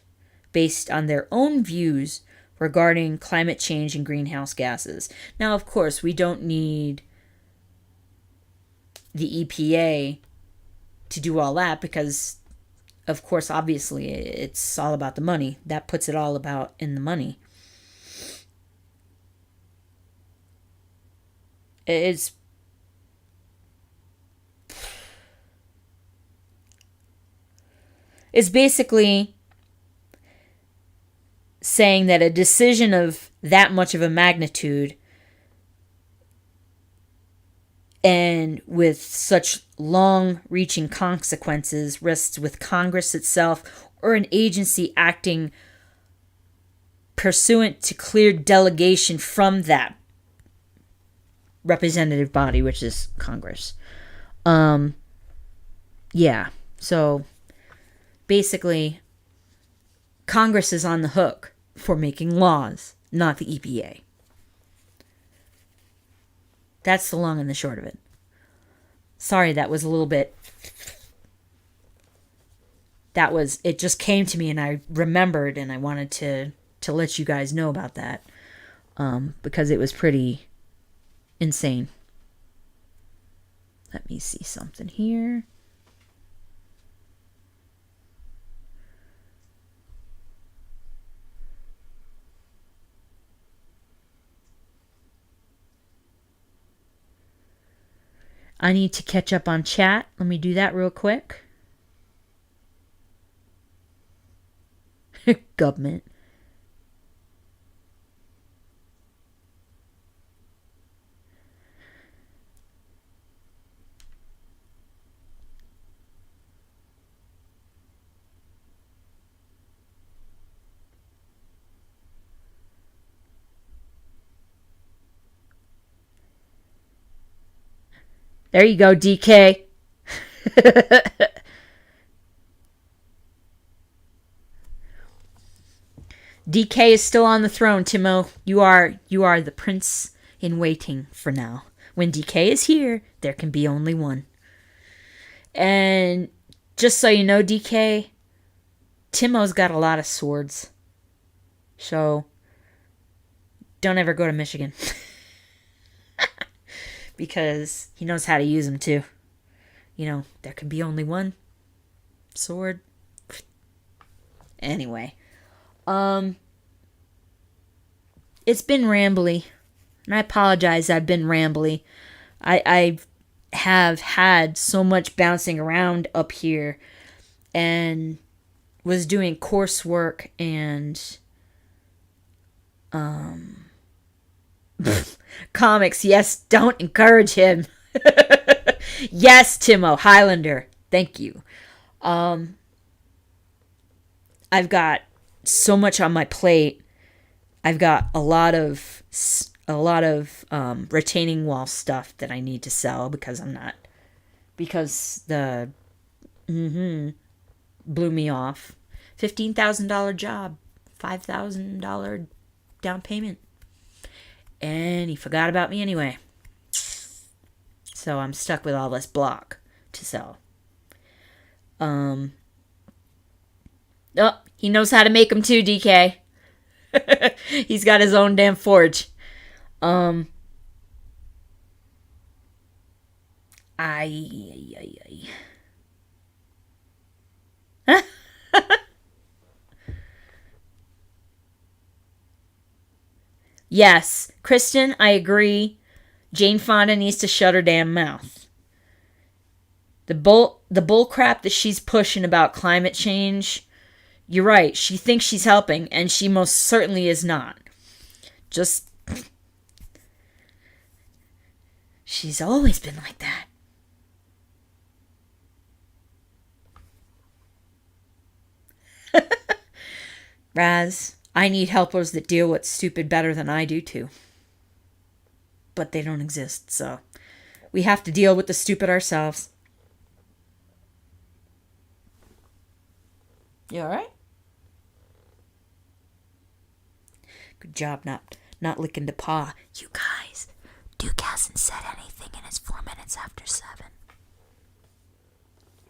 based on their own views regarding climate change and greenhouse gases. Now, of course, we don't need the EPA to do all that because... Of course, obviously, it's all about the money. That puts it all about in the money. It's basically saying that a decision of that much of a magnitude and with such long-reaching consequences rests with Congress itself or an agency acting pursuant to clear delegation from that representative body, which is Congress. Yeah, so basically, Congress is on the hook for making laws, not the EPA. That's the long and the short of it. Sorry, that was a little bit... It just came to me and I remembered and I wanted to let you guys know about that. Because it was pretty insane. Let me see something here. I need to catch up on chat. Let me do that real quick. Government. There you go, DK. DK is still on the throne, Timo. You are the prince in waiting for now. When DK is here, there can be only one. And just so you know, DK, Timo's got a lot of swords. So don't ever go to Michigan. Because he knows how to use them too. You know, there can be only one sword. Anyway. It's been rambly. And I apologize, I've been rambly. I have had so much bouncing around up here. And was doing coursework and comics. Yes, don't encourage him. Yes, Timo Highlander. Thank you. I've got so much on my plate. I've got a lot of retaining wall stuff that I need to sell because the blew me off. $15,000 job, $5,000 down payment. And he forgot about me anyway. So I'm stuck with all this block to sell. Oh, he knows how to make them too, DK. He's got his own damn forge. Yes, Kristen, I agree. Jane Fonda needs to shut her damn mouth. The bull crap that she's pushing about climate change, you're right. She thinks she's helping, and she most certainly is not. Just, she's always been like that. Raz, I need helpers that deal with stupid better than I do too. But they don't exist, so we have to deal with the stupid ourselves. You alright? Good job not licking the paw. You guys, Duke hasn't said anything and it's 4 minutes after 7.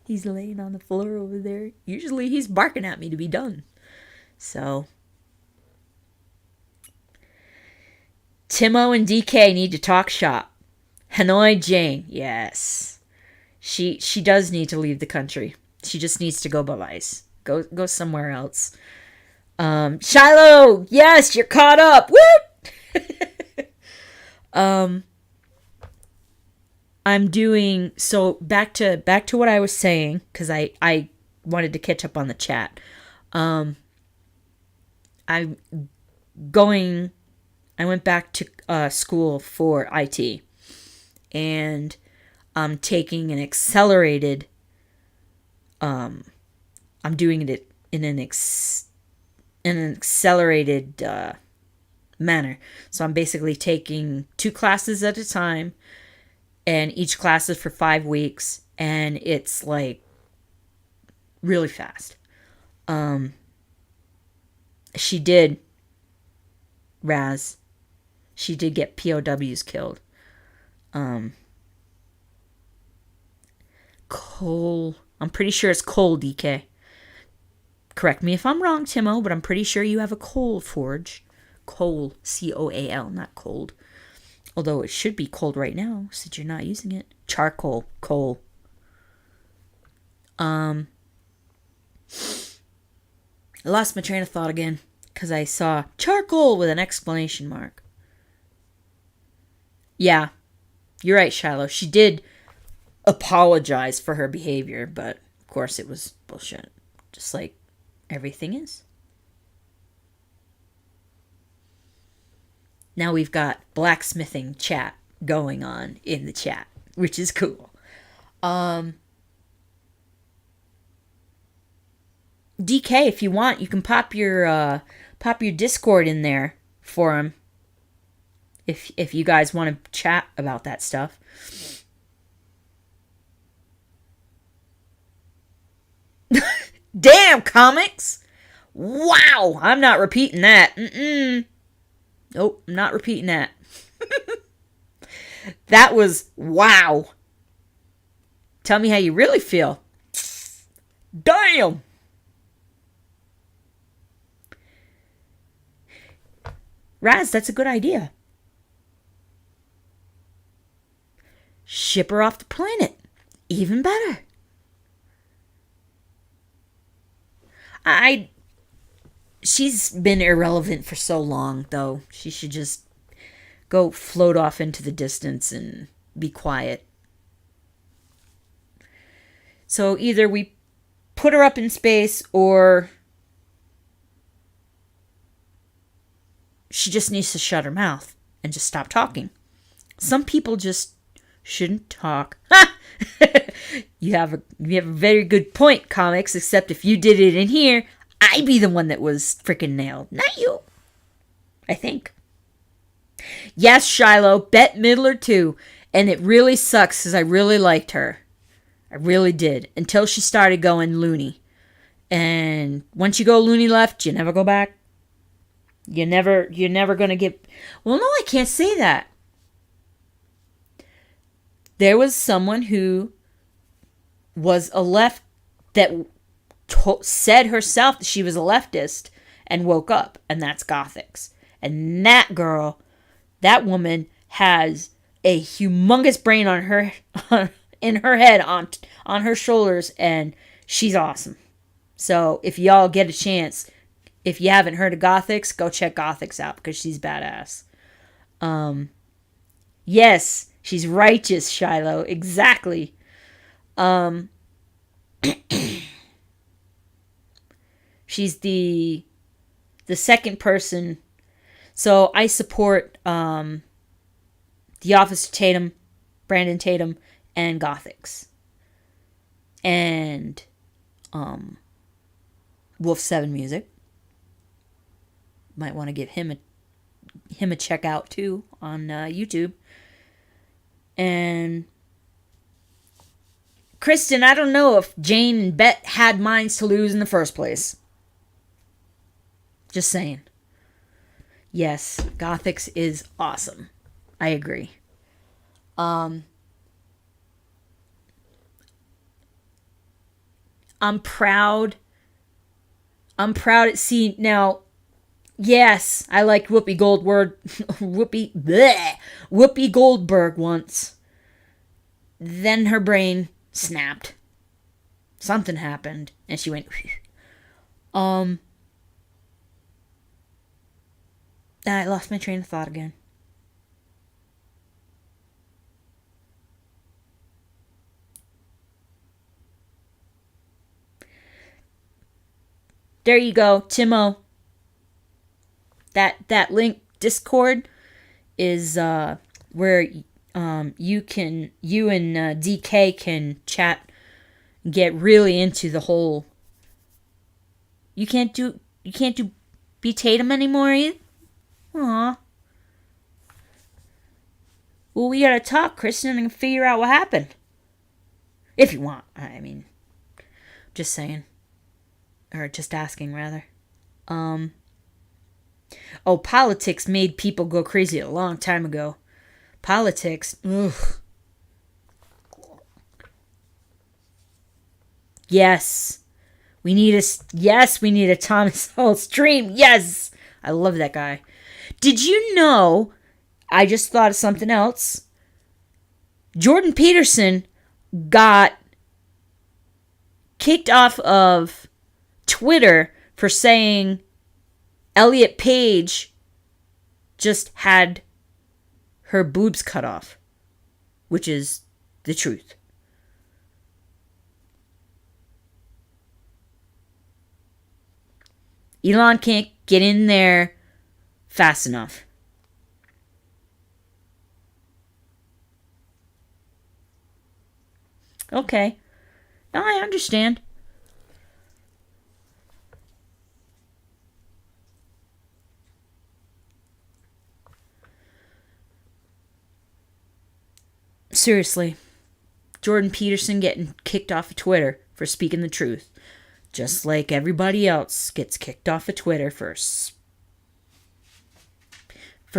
He's laying on the floor over there. Usually he's barking at me to be done. So Timo and DK need to talk shop. Hanoi Jane, yes. She does need to leave the country. She just needs to go bye-byes. Go somewhere else. Shiloh, yes, you're caught up. Woo! I'm doing so back to what I was saying because I wanted to catch up on the chat. I went back to school for IT, and I'm taking an accelerated. I'm doing it in an accelerated manner. So I'm basically taking 2 classes at a time, and each class is for 5 weeks, and it's like really fast. She did get POWs killed. Cole, I'm pretty sure it's Cole, DK. Correct me if I'm wrong, Timo, but I'm pretty sure you have a coal forge. Coal, C-O-A-L, not cold. Although it should be cold right now, since you're not using it. Charcoal, coal. I lost my train of thought again, because I saw charcoal with an exclamation mark. Yeah, you're right, Shiloh. She did apologize for her behavior, but of course it was bullshit. Just like everything is. Now we've got blacksmithing chat going on in the chat, which is cool. DK, if you want, you can pop your Discord in there for him. If you guys want to chat about that stuff. Damn, comics! Wow, I'm not repeating that. Nope, I'm not repeating that. That was wow. Tell me how you really feel. Damn! Raz, that's a good idea. Ship her off the planet. Even better. She's been irrelevant for so long, though. She should just go float off into the distance and be quiet. So either we put her up in space, or she just needs to shut her mouth and just stop talking. Some people just shouldn't talk. You have a very good point, comics, except if you did it in here, I'd be the one that was freaking nailed, not you. I think. Yes, Shiloh, Bette Midler too. And it really sucks because I really liked her. I really did. Until she started going loony. And once you go loony left, you never go back. You're never going to get... Well, no, I can't say that. There was someone who was a left that said herself that she was a leftist and woke up, and that's Gothics. And that girl, that woman has a humongous brain on her in her head, on her shoulders, and she's awesome. So if y'all get a chance, if you haven't heard of Gothics, go check Gothics out because she's badass. Yes, she's righteous, Shiloh. Exactly. She's the second person. So I support The Officer Tatum, Brandon Tatum, and Gothics. And Wolf 7 Music. Might want to give him a check out too on YouTube. And Kristen, I don't know if Jane and Bet had minds to lose in the first place. Just saying. Yes, Gothics is awesome. I agree. I'm proud. I'm proud at seeing now. Yes, I liked Whoopi Goldberg once. Then her brain snapped. Something happened, and she went. I lost my train of thought again. There you go, Timo. That link, Discord, is where you and DK can chat, get really into the whole. You can't do be Tatum anymore either. Aw. Well, we gotta talk, Kristen, and figure out what happened. If you want. I mean, just saying. Or just asking, rather. Oh, politics made people go crazy a long time ago. Politics. Ugh. Yes. We need a Thomas Hall stream. Yes. I love that guy. Did you know, I just thought of something else. Jordan Peterson got kicked off of Twitter for saying Elliot Page just had her boobs cut off, which is the truth. Elon can't get in there fast enough. Okay. No, I understand. Seriously. Jordan Peterson getting kicked off of Twitter for speaking the truth. Just like everybody else gets kicked off of Twitter for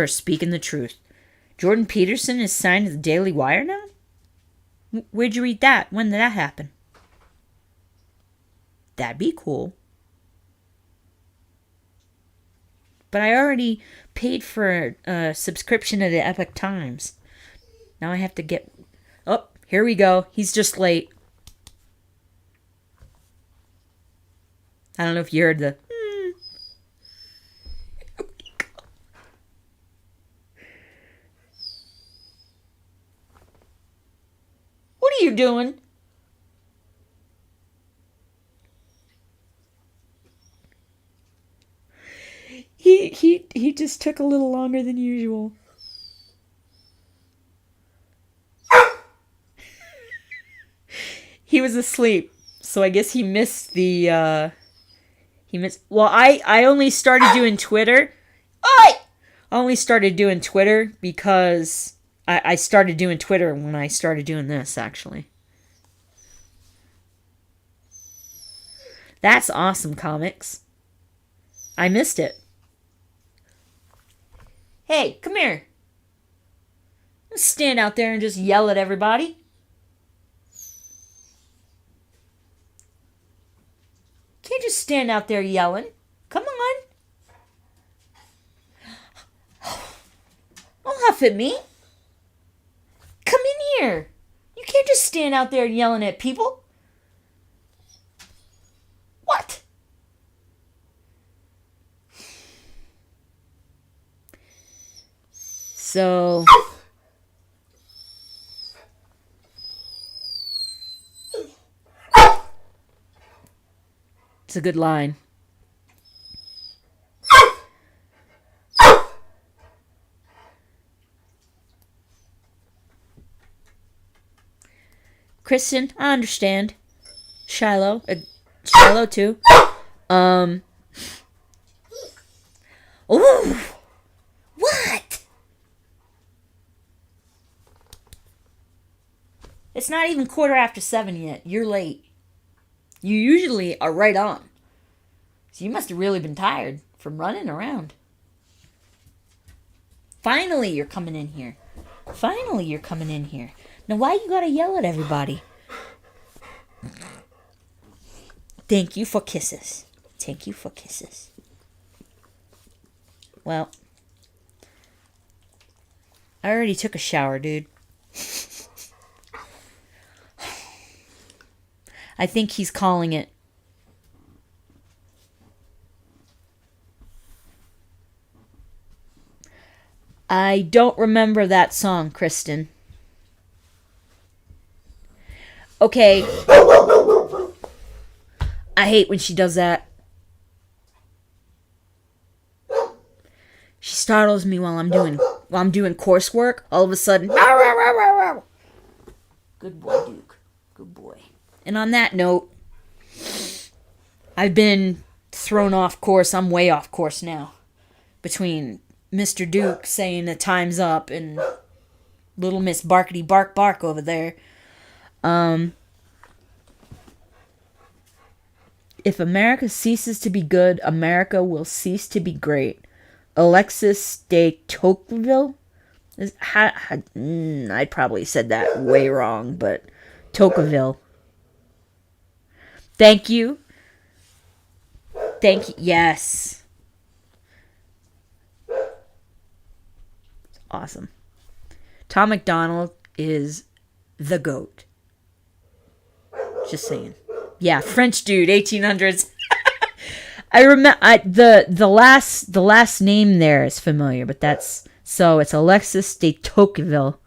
speaking the truth. Jordan Peterson is signed to the Daily Wire now? Where'd you read that? When did that happen? That'd be cool. But I already paid for a subscription to the Epic Times. Now I have to get... Oh, here we go. He's just late. I don't know if you heard the... What are you doing? He just took a little longer than usual. He was asleep, so I guess he missed the well, I only started doing Twitter. I only started doing Twitter because I started doing Twitter when I started doing this, actually. That's awesome, comics. I missed it. Hey, come here. Don't stand out there and just yell at everybody. Can't just stand out there yelling. Come on. Don't huff at me. Come in here. You can't just stand out there yelling at people. What? So... It's a good line. Kristen, I understand. Shiloh too. Ooh, what? It's not even 7:15 yet. You're late. You usually are right on. So you must have really been tired from running around. Finally, you're coming in here. Now, why you gotta yell at everybody? Thank you for kisses. Well, I already took a shower, dude. I think he's calling it. I don't remember that song, Kristen. Okay. I hate when she does that. She startles me while I'm doing coursework. All of a sudden, good boy, Duke. Good boy. And on that note, I've been thrown off course. I'm way off course now. Between Mr. Duke saying that time's up and little Miss Barkety Bark Bark over there. If America ceases to be good, America will cease to be great. Alexis de Tocqueville? I probably said that way wrong, but Tocqueville. Thank you. Yes. Awesome. Tom McDonald is the GOAT. Just saying. Yeah, French dude, 1800s. I remember the last name there is familiar, but it's Alexis de Tocqueville.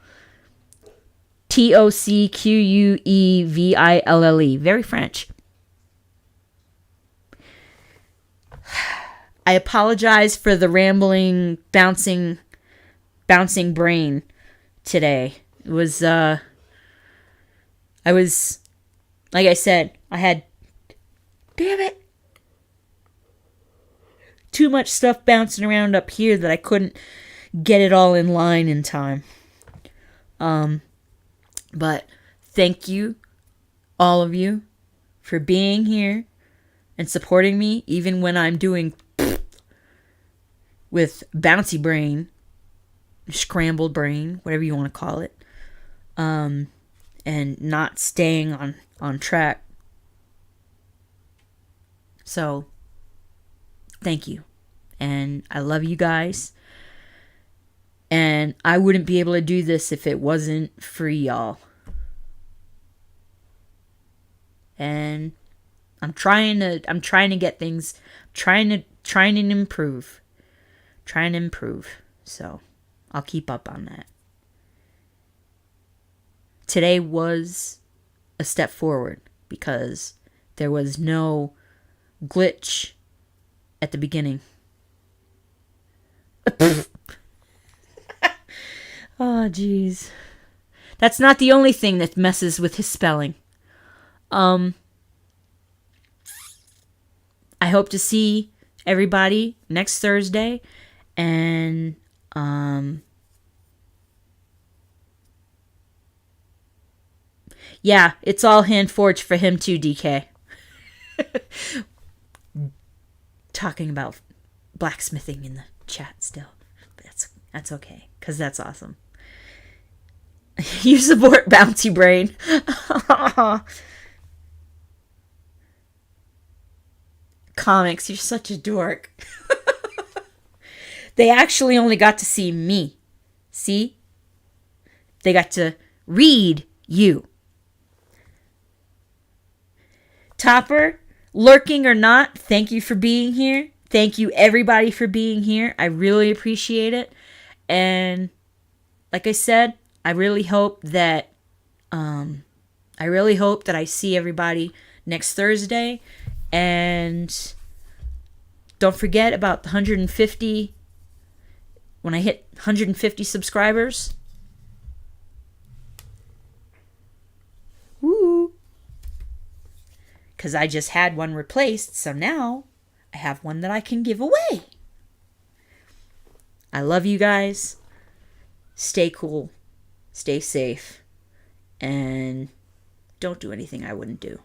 Tocqueville. Very French. I apologize for the rambling, bouncing brain today. It was, I was, like I said, I had, damn it, too much stuff bouncing around up here that I couldn't get it all in line in time. But thank you, all of you, for being here and supporting me, even when I'm doing with bouncy brain, scrambled brain, whatever you want to call it, and not staying on track. So, thank you. And I love you guys. And I wouldn't be able to do this if it wasn't for y'all. And I'm trying to get things, trying to improve. So, I'll keep up on that. Today was a step forward because there was no glitch at the beginning. Oh, jeez. That's not the only thing that messes with his spelling. I hope to see everybody next Thursday. And, yeah, it's all hand forged for him too, DK. Talking about blacksmithing in the chat still. That's okay, because that's awesome. You support Bouncy Brain. Comics, you're such a dork. They actually only got to see me. See? They got to read you. Topper, lurking or not, thank you for being here. Thank you everybody for being here. I really appreciate it. And like I said, I really hope that I see everybody next Thursday. And don't forget about the 150. When I hit 150 subscribers. Woo! Because I just had one replaced, so now I have one that I can give away. I love you guys. Stay cool. Stay safe. And don't do anything I wouldn't do.